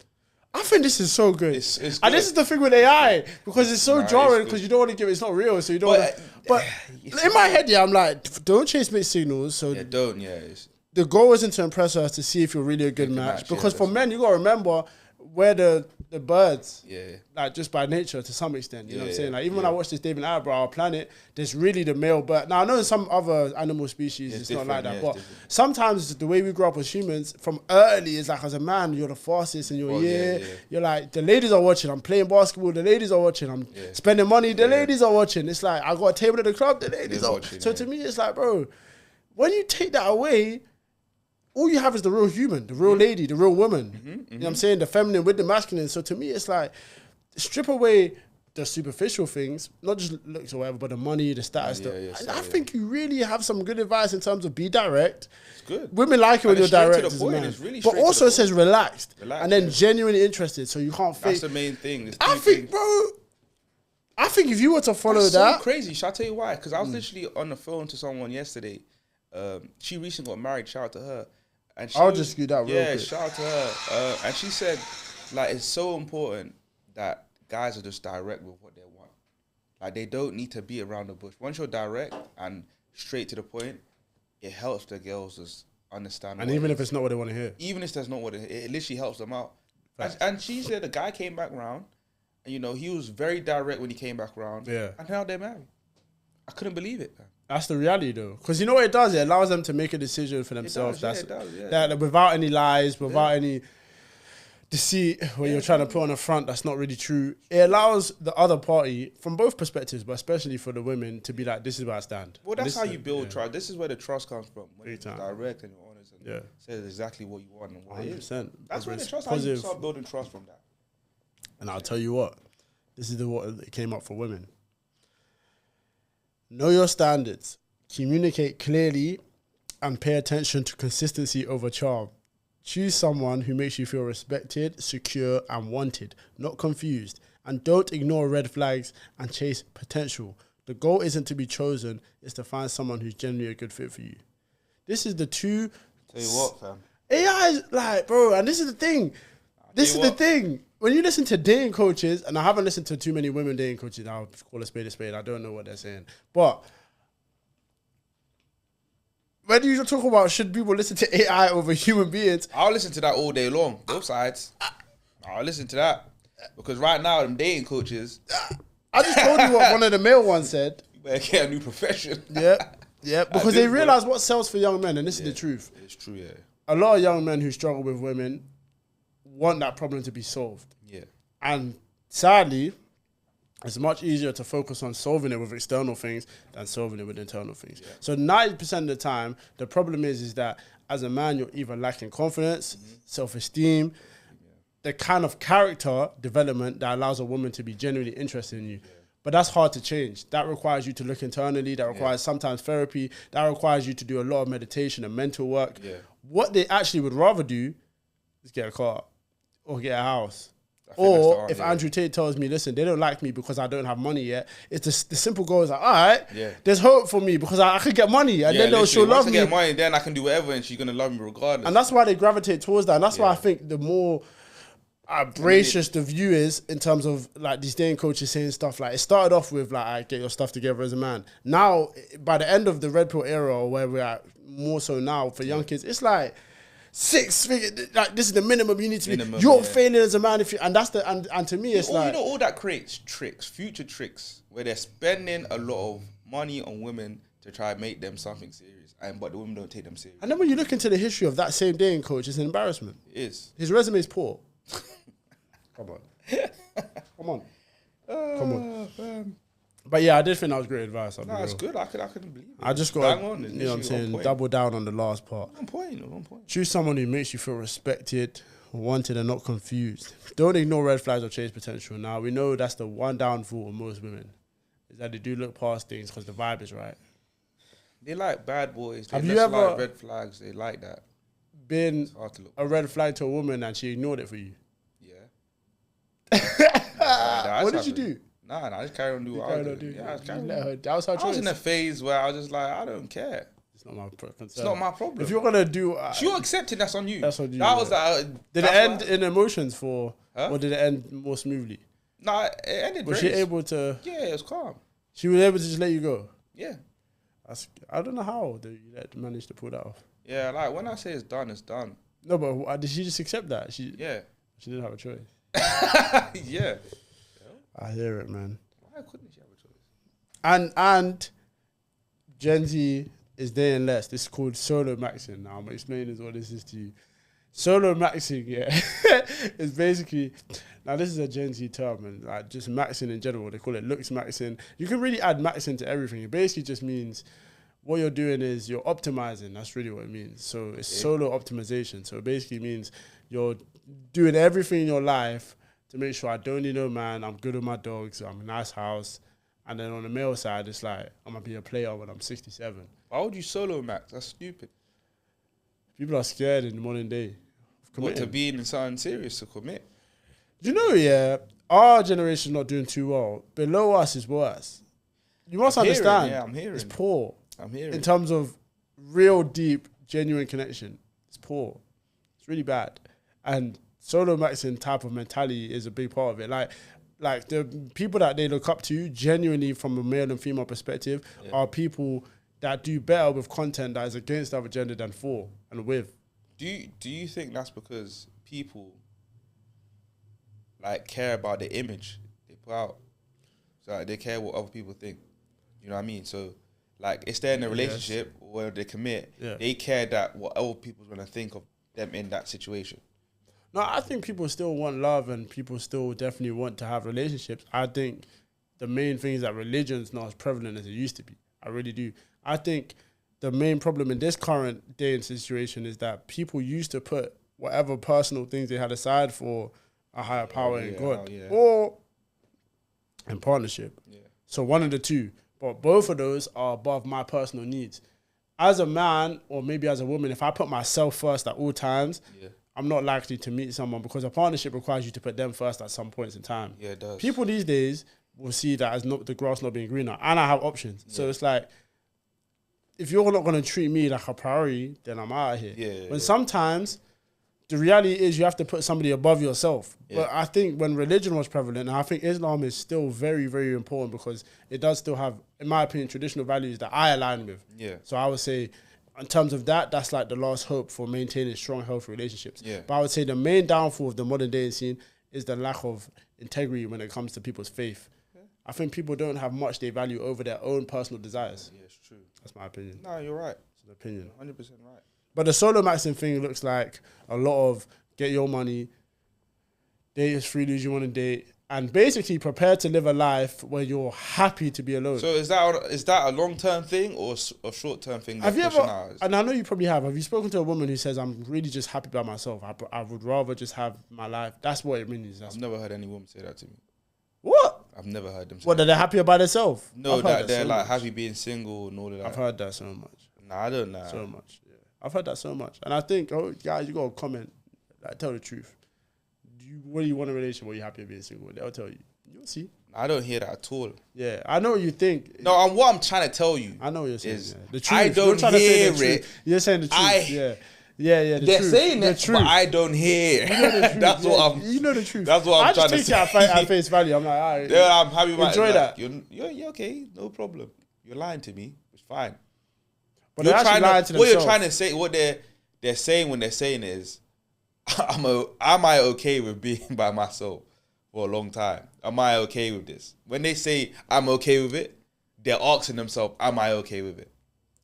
I think this is so good. It's good. And this is the thing with AI, because it's so jarring, because you don't want to give it, it's not real, so you don't But in my head, I'm like, don't chase mixed signals. So don't, the goal isn't to impress us, to see if you're really a good match. Because for men, you got to remember, we're the birds, like just by nature to some extent, you know what I'm saying? Like even when I watch this David Attenborough, Our Planet, there's really the male bird. Now I know in some other animal species it's not like that, but sometimes the way we grow up as humans, from early, is like as a man, you're the fastest in your year. You're like, the ladies are watching, I'm playing basketball, the ladies are watching, I'm spending money, the ladies are watching. It's like, I got a table at the club, the ladies are watching. So to me, it's like, bro, when you take that away, all you have is the real human, the real lady, the real woman. You know what I'm saying? The feminine with the masculine. So to me, it's like, strip away the superficial things, not just looks or whatever, but the money, the status. I think you really have some good advice in terms of be direct. It's good. Women like it when you're direct as a man. It's really but also it says relaxed and then genuinely interested, so you can't fake. That's the main thing. I think if you were to follow that. So crazy. Shall I tell you why? Because I was literally on the phone to someone yesterday. She recently got married. Shout out to her. And I'll just do that real quick. Yeah, shout out to her. And she said, like, it's so important that guys are just direct with what they want. Like, they don't need to beat around the bush. Once you're direct and straight to the point, it helps the girls just understand. And even if it's not what they want to hear. Even if that's not what it literally helps them out. And she said the guy came back round, and, you know, he was very direct when he came back round. Yeah. And now they're married. I couldn't believe it, man. That's the reality, though, because you know what it does. It allows them to make a decision for themselves. It does, that without any lies, without any deceit, where you're trying to put on a front that's not really true. It allows the other party, from both perspectives, but especially for the women, to be like, "This is where I stand." Well, that's how you build trust. This is where the trust comes from. When you're direct and you're honest and says exactly what you want and what 100%. It is. That's where the trust. How you start building trust from that. And I'll tell you what, this is what came up for women. Know your standards, communicate clearly, and pay attention to consistency over charm. Choose someone who makes you feel respected, secure, and wanted, not confused. And don't ignore red flags and chase potential. The goal isn't to be chosen, it's to find someone who's genuinely a good fit for you. This is the two... Tell you what, fam. AI is like, bro, and this is the thing. This is the thing. When you listen to dating coaches, and I haven't listened to too many women dating coaches, I'll call a spade, I don't know what they're saying. But when you talk about should people listen to AI over human beings, I'll listen to that all day long, both sides. I'll listen to that. Because right now, them dating coaches... I just told you what one of the male ones said. You better get a new profession. Yeah, because they realise what sells for young men, and this is the truth. It's true, yeah. A lot of young men who struggle with women want that problem to be solved. Yeah. And sadly, it's much easier to focus on solving it with external things than solving it with internal things. Yeah. So 90% of the time, the problem is that as a man, you're either lacking confidence, self-esteem, the kind of character development that allows a woman to be genuinely interested in you. Yeah. But that's hard to change. That requires you to look internally. That requires sometimes therapy. That requires you to do a lot of meditation and mental work. Yeah. What they actually would rather do is get a car or get a house Or if Andrew Tate tells me, listen, they don't like me because I don't have money yet, it's the simple goal is like, all right, there's hope for me because I could get money and then she'll love me. Once I get money, then I can do whatever and she's going to love me regardless. And that's why they gravitate towards that. And that's why I think the more voracious the view is in terms of like these dating coaches saying stuff like, it started off with like, I get your stuff together as a man. Now, by the end of the Red Pill era, or where we're at more so now for young kids, it's like, 6 figures, like this is the minimum you need to be. You're failing as a man if you, and that's the and to me it's like, all that creates future tricks where they're spending a lot of money on women to try and make them something serious, but the women don't take them serious. And then when you look into the history of that same dating coach, it's an embarrassment. It is. His resume is poor. Come on. But yeah, I did think that was great advice. No, it's good. I couldn't believe it. I just got, you know what I'm saying, double down on the last part. On point. Choose someone who makes you feel respected, wanted, and not confused. Don't ignore red flags or chase potential. Now, we know that's the one downfall of most women, is that they do look past things because the vibe is right. They like bad boys. Have you ever like red flags? They like that. Been a red flag to a woman and she ignored it for you? Yeah. What did you do? Nah, I just carry on doing what I was doing. Yeah, that was her choice. I was in a phase where I was just like, I don't care. It's not my concern. It's not my problem. If you're gonna do, you're accepting, that's on you. That's on you. That was did it end in emotions or did it end more smoothly? Nah, it ended. Was she able to? Yeah, it was calm. She was able to just let you go. Yeah. I don't know how you managed to pull that off. Yeah, like when I say it's done, it's done. No, but did she just accept that? She didn't have a choice. Yeah. I hear it, man. Why couldn't she have a choice? And Gen Z is dating less. This is called solo maxing. Now I'm explaining what this is to you. Solo maxing, is basically, now this is a Gen Z term, and like just maxing in general. They call it looks maxing. You can really add maxing to everything. It basically just means what you're doing is you're optimizing. That's really what it means. So it's solo optimization. So it basically means you're doing everything in your life to make sure I don't need no man, I'm good with my dogs, I'm a nice house. And then on the male side, it's like, I'm going to be a player when I'm 67. Why would you solo max? That's stupid. People are scared in the modern day of committing. What, to be in something serious, to commit? You know, our generation's not doing too well. Below us is worse. You must understand. I'm hearing. It's poor. I'm hearing. In terms of real, deep, genuine connection, it's poor. It's really bad. And solo maxing type of mentality is a big part of it. Like the people that they look up to, genuinely from a male and female perspective, are people that do better with content that is against the other gender than for and with. Do you think that's because people like care about the image they put out? So like, they care what other people think. You know what I mean? So like if they're in a relationship where they commit, they care that what other people's gonna think of them in that situation. No, I think people still want love and people still definitely want to have relationships. I think the main thing is that religion's not as prevalent as it used to be. I really do. I think the main problem in this current day and situation is that people used to put whatever personal things they had aside for a higher power in God or in partnership. Yeah. So one of the two. But both of those are above my personal needs. As a man or maybe as a woman, if I put myself first at all times, I'm not likely to meet someone because a partnership requires you to put them first at some points in time. Yeah, it does. People these days will see that as not the grass not being greener, and I have options. Yeah. So it's like, if you're not going to treat me like a priority, then I'm out of here. When sometimes the reality is you have to put somebody above yourself. Yeah. But I think when religion was prevalent, and I think Islam is still very, very important because it does still have, in my opinion, traditional values that I align with. Yeah. So I would say, in terms of that, that's like the last hope for maintaining strong, healthy relationships. Yeah. But I would say the main downfall of the modern dating scene is the lack of integrity when it comes to people's faith. Yeah. I think people don't have much they value over their own personal desires. Yeah, it's true. That's my opinion. No, you're right. It's an opinion. 100% right. But the solo maxing thing looks like a lot of get your money, date as freely as you want to date, and basically prepare to live a life where you're happy to be alone. So is that a long-term thing or a short-term thing? Have you ever, and I know you probably have you spoken to a woman who says, I'm really just happy by myself, I would rather just have my life? That's what it means. I've never heard any woman say that to me. What? I've never heard them say that they're happier by themselves? No, that they're like happy being single and all of that. I've heard that so much. Nah, I don't know. So much, yeah. I've heard that so much. And I think, guys, you got to comment, like, tell the truth. what do you want in a relationship? What are you happy of being single? They'll tell you. You'll see. I don't hear that at all. Yeah, I know what you think. No, what I'm trying to tell you. I know what you're saying. Is the truth. I don't hear it. You're saying the truth. Yeah. They're saying it, but I don't hear. That's what I'm. You know the truth. That's what I'm trying to say. I just take it at face value. I'm like, all right. Yeah, I'm happy about enjoy it. that. You're okay. No problem. You're lying to me. It's fine. But you're trying to what you're trying to say, what they're saying when they're saying is, am I okay with being by myself for a long time? Am I okay with this? When they say I'm okay with it, they're asking themselves, am I okay with it?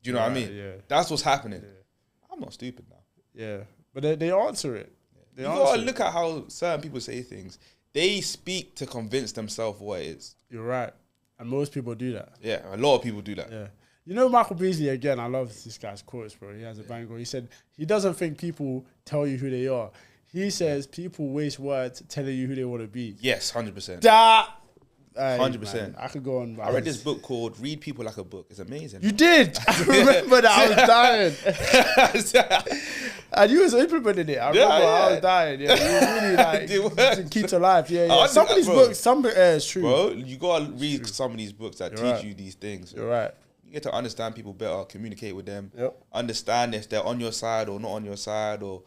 Do you know what I mean? Yeah. That's what's happening. Yeah. I'm not stupid now. Yeah, but they answer it. You gotta look at how certain people say things. They speak to convince themselves what it is. You're right. And most people do that. Yeah, a lot of people do that. Yeah. You know Michael Beasley, again, I love this guy's quotes, bro. He has a banger. He said he doesn't think people tell you who they are. He says people waste words telling you who they want to be. Yes, 100%. 100%. I could go on. I read this book called Read People Like a Book. It's amazing. You did? I remember that. I was dying. And you was implementing it. I remember I was dying. Yeah, you really like to keep to life. Yeah. Some of these books, it's true. Bro, you gotta read some of these books that teach you these things. You're right. You get to understand people better, communicate with them, yep. Understand if they're on your side or not on your side, or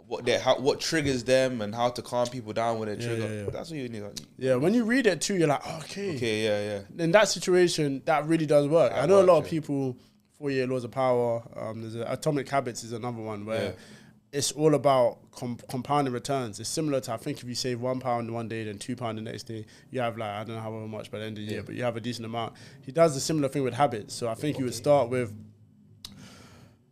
what triggers them and how to calm people down when they trigger. Yeah. That's what you need. Yeah, when you read it too, you're like, okay. Okay, yeah. In that situation, that really does work. I know a lot of people, 4-Year Laws of Power, there's Atomic Habits is another one where it's all about compounding returns. It's similar to, I think if you save £1 one day, then £2 the next day, you have like, I don't know however much by the end of the year, but you have a decent amount. He does a similar thing with habits. So I think you would start with,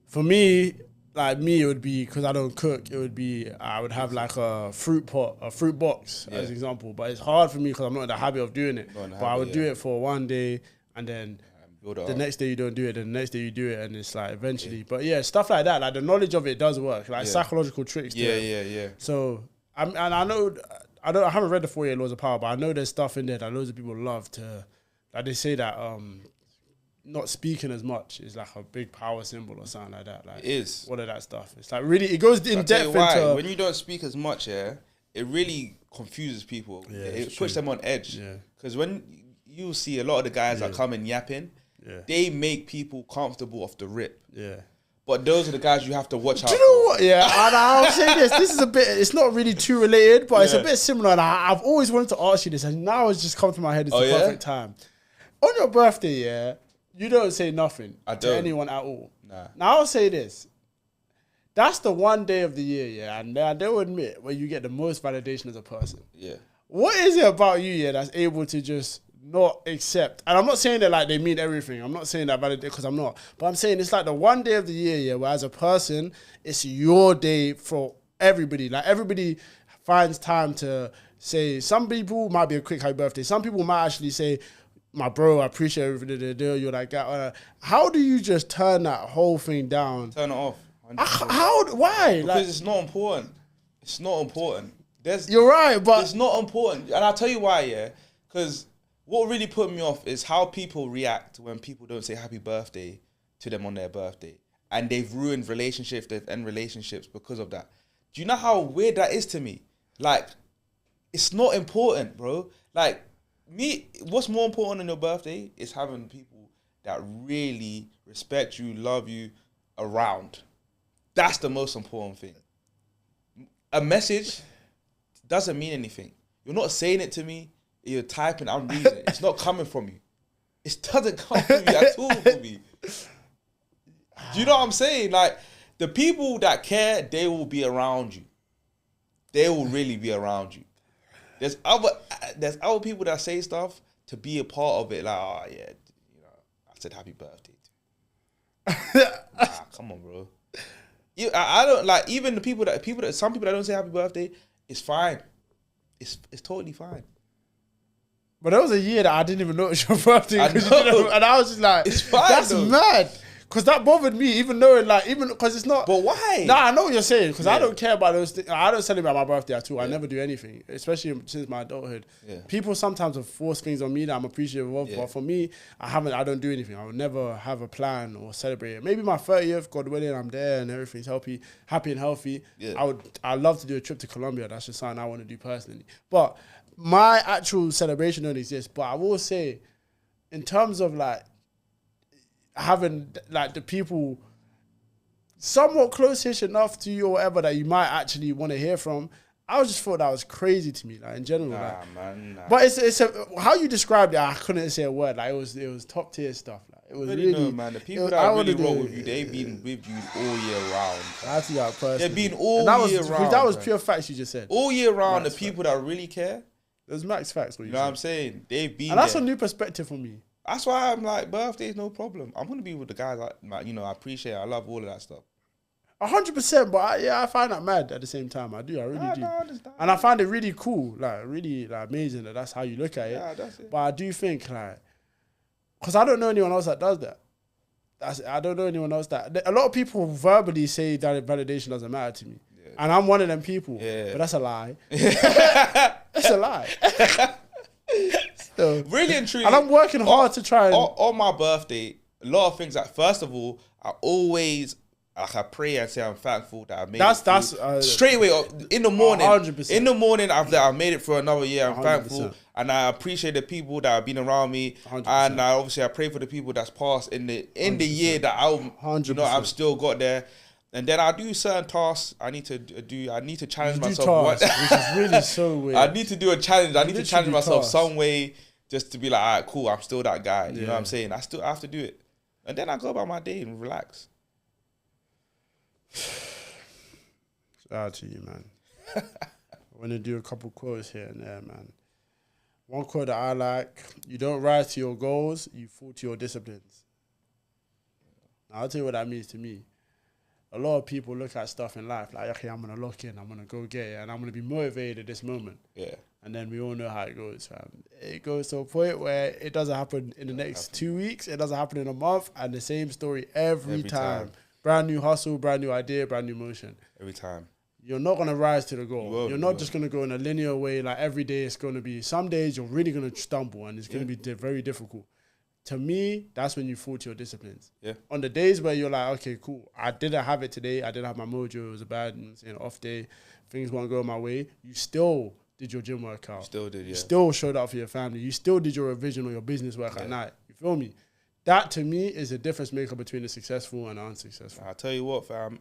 for me, it would be, because I don't cook, it would be, I would have like a fruit box as an example. But it's hard for me because I'm not in the habit of doing it. But I would do it for one day and then the next day you don't do it, and the next day you do it, and it's like eventually. Yeah. But yeah, stuff like that, like the knowledge of it does work, like psychological tricks. Yeah. So I haven't read the 4-Year Laws of Power, but I know there's stuff in there that loads of people love to. Like they say that not speaking as much is like a big power symbol or something like that. Like it is. All of that stuff. It's like really, it goes in depth into. When you don't speak as much, it really confuses people. Yeah, it puts them on edge. Yeah. Because when you see a lot of the guys that come in yapping. Yeah. They make people comfortable off the rip. Yeah. But those are the guys you have to watch out for. Do you know what? Yeah, and I'll say this. This is a bit, it's not really too related, but it's a bit similar. And I've always wanted to ask you this, and now it's just come to my head. It's the perfect time. On your birthday, you don't say nothing to anyone at all. Nah. Now, I'll say this. That's the one day of the year, and they'll admit where you get the most validation as a person. Yeah. What is it about you, that's able to just not accept? And I'm not saying that like they mean everything. I'm not saying that validate because I'm not. But I'm saying it's like the one day of the year, where as a person, it's your day for everybody. Like everybody finds time to say, some people might be a quick happy birthday. Some people might actually say, my bro, I appreciate everything they do. You're like, how do you just turn that whole thing down? Turn it off. Why? Because it's not important. It's not important. You're right, but it's not important. And I'll tell you why, because what really put me off is how people react when people don't say happy birthday to them on their birthday. And they've ruined relationships, they've ended relationships because of that. Do you know how weird that is to me? Like, it's not important, bro. Like, what's more important on your birthday is having people that really respect you, love you, around. That's the most important thing. A message doesn't mean anything. You're not saying it to me. You're typing, I'm reading it. It's not coming from you. It doesn't come from you at all for me. Do you know what I'm saying? Like, the people that care, they will be around you. They will really be around you. There's other people that say stuff to be a part of it. Like, oh yeah, I said happy birthday. Come on, bro. I don't like even some people that don't say happy birthday. It's fine. It's totally fine. But there was a year that I didn't even know it was your birthday. And I was just like, it's fine, that's mad. Because that bothered me, even because it's not. But why? Nah, I know what you're saying. Because I don't care about those things. I don't celebrate my birthday at all. Yeah. I never do anything, especially since my adulthood. Yeah. People sometimes have forced things on me that I'm appreciative of. But for me, I don't do anything. I would never have a plan or celebrate it. Maybe my 30th, God willing, I'm there and everything's happy and healthy. Yeah. I'd love to do a trip to Colombia. That's just something I want to do personally. But my actual celebration don't exist. But I will say, in terms of like, having like the people somewhat close-ish enough to you or whatever that you might actually want to hear from, I just thought that was crazy to me, like in general. Nah. But it's how you described it. I couldn't say a word. Like it was top tier stuff. Like it was really. No, man. The people that really roll with you, they've been with you all year round. I see that personally. They've been all year round. That was pure facts you just said. All year round, the people that really care. There's max facts. You know what I'm saying? They've been. And that's a new perspective for me. That's why I'm like, birthday's no problem. I'm gonna be with the guys I I appreciate. I love all of that stuff. 100%, but I find that mad at the same time. I really do. And I find it really cool, like really like amazing that's how you look at it. Yeah, that's it. But I do think because I don't know anyone else that does that. I don't know anyone else that. A lot of people verbally say that validation doesn't matter to me. Yeah. And I'm one of them people. Yeah. But that's a lie. That's a lie. So, really and truly. And I'm working hard to try and... On my birthday, a lot of things, first of all, I always... I pray and say I'm thankful that I made it straight away in the morning. 100%. In the morning, I've made it for another year. I'm 100%. Thankful, and I appreciate the people that have been around me. 100%. And obviously, I pray for the people that's passed in the year that I've still got there. And then I do certain tasks. I need to challenge myself. Tasks, which is really so weird. I need to do a challenge. I need to challenge myself some way just to be like, all right, cool. I'm still that guy. You know what I'm saying? I have to do it, and then I go about my day and relax. Shout out to you, man. I want to do a couple quotes here and there, man. One quote that I like: "You don't rise to your goals, you fall to your disciplines." Now, I'll tell you what that means to me. A lot of people look at stuff in life like, okay, I'm going to lock in, I'm going to go get it, and I'm going to be motivated at this moment. Yeah. And then we all know how it goes, fam. It goes to a point where it doesn't happen in the next 2 weeks, it doesn't happen in a month, and the same story every time. Brand new hustle, brand new idea, brand new motion. Every time. You're not going to rise to the goal. You're not just going to go in a linear way. Like every day it's going to be, some days you're really going to stumble and it's going to be very difficult. To me, that's when you fall to your disciplines. Yeah. On the days where you're like, okay, cool, I didn't have it today. I didn't have my mojo. It was a bad off day. Things weren't going my way. You still did your gym workout. Still did, yeah. You still showed up for your family. You still did your revision or your business work at night. You feel me? That, to me, is a difference maker between the successful and the unsuccessful. I'll tell you what, fam.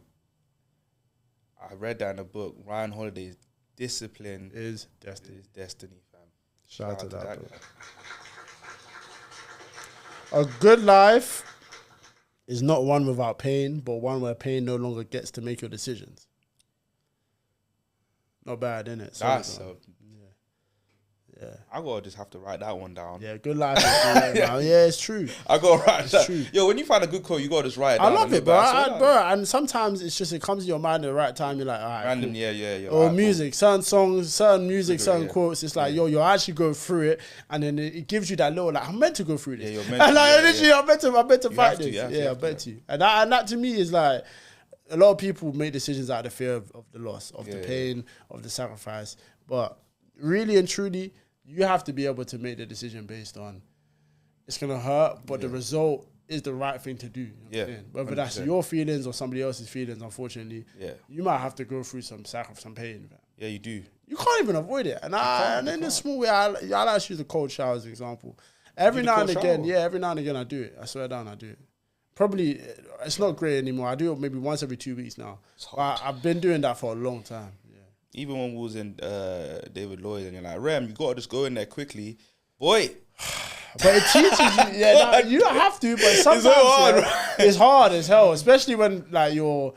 I read that in a book. Ryan Holiday's discipline is destiny. Fam. Shout out to that book. A good life is not one without pain, but one where pain no longer gets to make your decisions. Not bad, innit? Yeah. I gotta just have to write that one down. Yeah, good life. Yeah, it's true. I gotta write that. True. Yo, when you find a good quote, you gotta just write it down. I love it, bro. And sometimes it comes to your mind at the right time. You're like, all right, random, cool. yeah. Or music, certain songs, certain music, certain quotes. It's like, you're actually going through it, and then it gives you that little like, I'm meant to go through this. Yeah, you're meant to. And like, literally, I'm meant to fight this. I bet you. And that to me is like, a lot of people make decisions out of the fear of the loss, of the pain, of the sacrifice. But really and truly, you have to be able to make the decision based on it's going to hurt, but the result is the right thing to do. You know whether 100%. That's your feelings or somebody else's feelings, unfortunately, you might have to go through some sacrifice, some pain. Man. Yeah, you do. You can't even avoid it. And in a small way, I like to use the cold shower as an example. Every now and again I do it. I swear down, I do it. Probably, it's not great anymore. I do it maybe once every 2 weeks now. But I've been doing that for a long time. Even when we was in David Lloyd and you're like, Rem, you got to just go in there quickly. Boy. But it teaches you, you don't have to, but sometimes it's so hard, it's hard as hell, especially when like your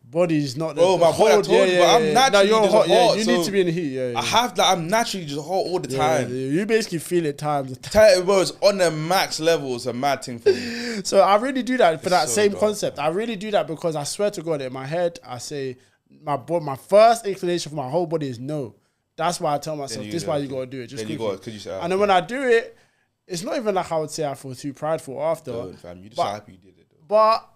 body's not... Oh, my body, I told you, but I'm naturally hot. hot. You need to be in the heat, I'm naturally just hot all the time. You basically feel it times. Bro, it's on the max level. It's a mad thing for me. So I really do that for that same concept. I really do that because I swear to God, in my head, I say... My first inclination for my whole body is no. That's why I tell myself, this is why you got to do it. Just and then when I do it, it's not even like I would say I feel too prideful after. Don't, fam. You just happy you did it. Though. But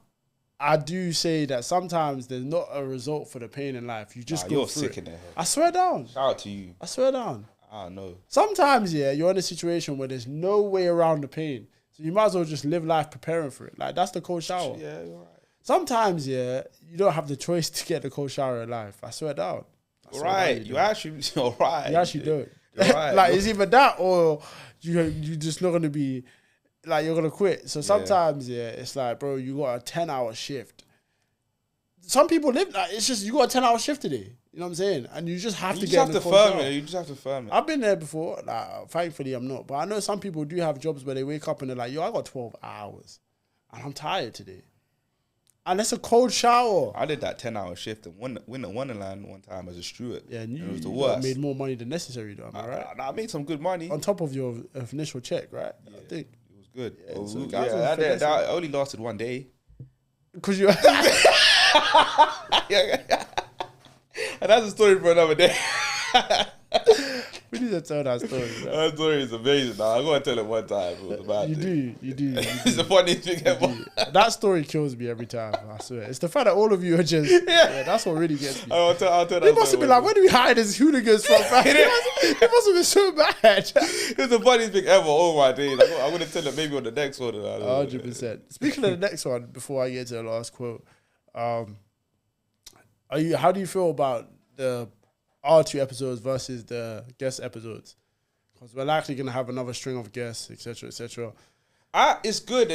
I do say that sometimes there's not a result for the pain in life. You just go through it. You're sick in the head. I swear down. Shout out to you. I swear down. I don't know. Sometimes, you're in a situation where there's no way around the pain. So you might as well just live life preparing for it. Like, that's the cold shower. Yeah, you're right. Sometimes, you don't have the choice to get the cold shower in life. I swear down. You're right. You're right. You actually don't. You're right. Like, it's either that or you just not going to be, like, you're going to quit. So sometimes, it's like, bro, you got a 10-hour shift. Some people live, like, it's just, you got a 10-hour shift today. You know what I'm saying? And you just have to get in the cold shower. You just have to firm it. I've been there before. Like, thankfully, I'm not. But I know some people do have jobs where they wake up and they're like, yo, I got 12 hours. And I'm tired today. And that's a cold shower. I did that 10-hour shift in Wonderland one time as a steward. Yeah, and it was the worst. Made more money than necessary, though, right? I made some good money. On top of your initial check, right? Yeah, I think. It was good. Yeah, that only lasted one day. Because you... And that's a story for another day. We need to tell that story. Bro. That story is amazing. Now I'm gonna tell it one time. It was about you do. It's the funniest thing ever. That story kills me every time. I swear. It's the fact that all of you are just. Yeah, that's what really gets me. I'll tell they must have been like, where do we hide these hooligans from? It must have been so bad. It's the funniest thing ever. Oh my days! I'm gonna tell it maybe on the next one. 100%. Speaking of the next one, before I get to the last quote, how do you feel about the R2 episodes versus the guest episodes? Because we're likely going to have another string of guests, etc., etc. It's good.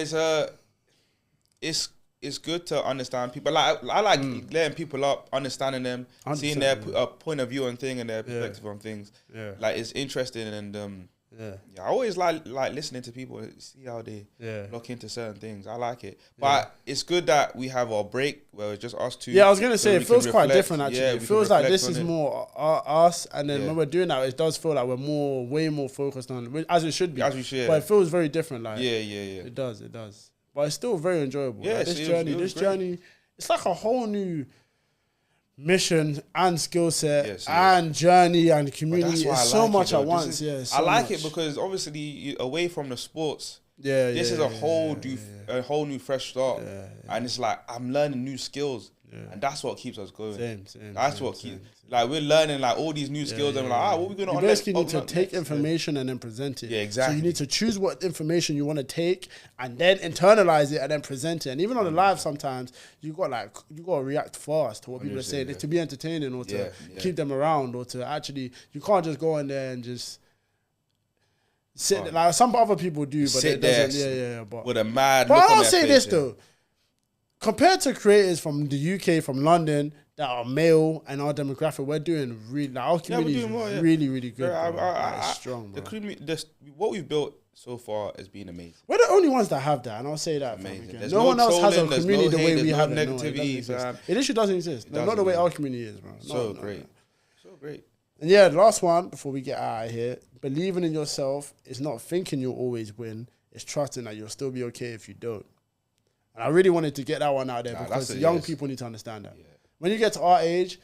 It's good to understand people. I like letting people up, understanding them, seeing their point of view on things and their perspective on things. Yeah, like it's interesting and I always like listening to people, see how they look into certain things. I like it, but it's good that we have our break where it's just us two. Yeah, I was gonna say it feels quite different actually. It feels like this is more us, and then when we're doing that, it does feel like we're way more focused on, as it should be, as we should. But it feels very different. Like it does, but it's still very enjoyable. Yeah, like this journey, it's like a whole new mission and skill set and journey and community. It's so much at once. I like it because obviously away from the sports, this is a whole new fresh start, and it's like I'm learning new skills, and that's what keeps us going. That's what keeps like we're learning like all these new skills, and we're like, what are we gonna? You basically need to take information and then present it. Yeah, exactly. So you need to choose what information you want to take and then internalize it and then present it. And even on the live, sometimes you got to react fast to what people are saying to be entertaining or to keep them around or to actually. You can't just go in there and just sit like some other people do, but it doesn't. But with a mad. But I'll say this though. Compared to creators from the UK, from London, that are male and our demographic, we're doing really, our community is really, really good. It's strong, bro. What we've built so far has been amazing. We're the only ones that have that, and I'll say that. Amazing. No one else has a community the way we have it. Negativity, it literally doesn't exist. Not the way our community is, bro. So great. And the last one, before we get out of here, believing in yourself is not thinking you'll always win. It's trusting that you'll still be okay if you don't. And I really wanted to get that one out there because young people need to understand that. Yeah. When you get to our age,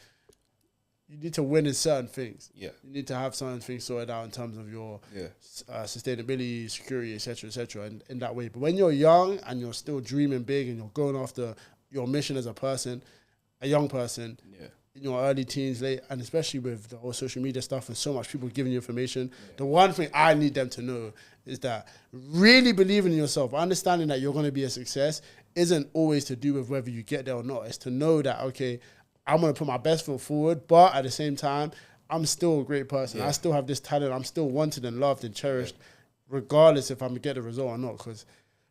you need to win in certain things. Yeah. You need to have certain things sorted out in terms of your sustainability, security, etc., and in that way. But when you're young and you're still dreaming big and you're going after your mission as a person, a young person, in your early teens, late, and especially with the whole social media stuff and so much people giving you information, the one thing I need them to know is that really believing in yourself, understanding that you're going to be a success isn't always to do with whether you get there or not. It's to know that, okay, I'm going to put my best foot forward, but at the same time, I'm still a great person. I still have this talent. I'm still wanted and loved and cherished, regardless if I'm going to get the result or not. Because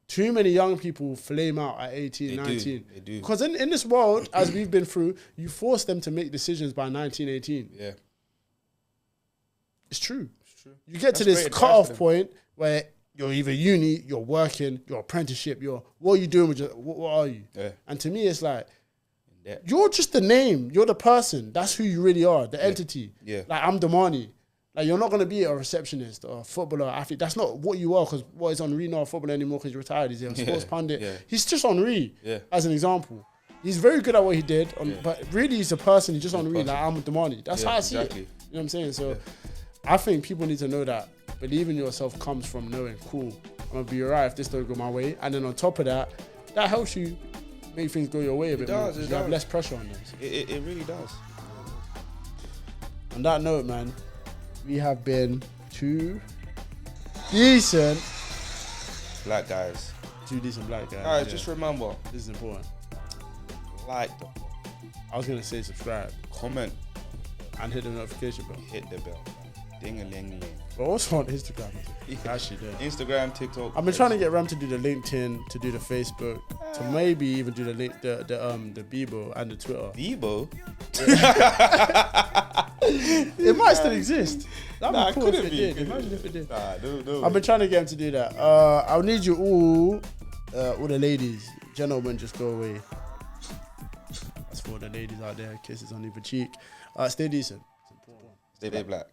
too many young people flame out at 18, 19. They do. Because in this world, as we've been through, you force them to make decisions by 19, 18. Yeah. It's true. You get to this cut-off point where you're either uni, you're working, your apprenticeship, what are you doing with what are you? Yeah. And to me, it's like, you're just the name. You're the person. That's who you really are, the entity. Yeah. Like, I'm Damani. Like, you're not going to be a receptionist or a footballer or athlete. That's not what you are, because what is Henry not a footballer anymore because he's retired? He's a sports pundit. Yeah. He's just Henry, as an example. He's very good at what he did, but really he's a person. He's just Henry. Like, I'm Damani. That's how I see it. You know what I'm saying? So I think people need to know that believing in yourself comes from knowing, cool, I'm going to be all right if this don't go my way. And then on top of that, that helps you make things go your way a bit more. You have less pressure on them. It really does. On that note, man, we have been 2 decent black guys. 2 decent black guys. Alright, just remember, this is important. Like I was gonna say subscribe, comment, and hit the notification bell. Hit the bell. Ding-a-ling-ling. We're also on Instagram. Actually, Instagram, TikTok. I've been trying to get Ram to do the LinkedIn, to do the Facebook, to maybe even do the Bebo and the Twitter. Bebo? It might still exist. That'd be cool if it did. Imagine if it did. No. I've been trying to get him to do that. I'll need you all the ladies, gentlemen, just go away. That's for the ladies out there. Kisses on either cheek. Stay decent. It's important. Stay black.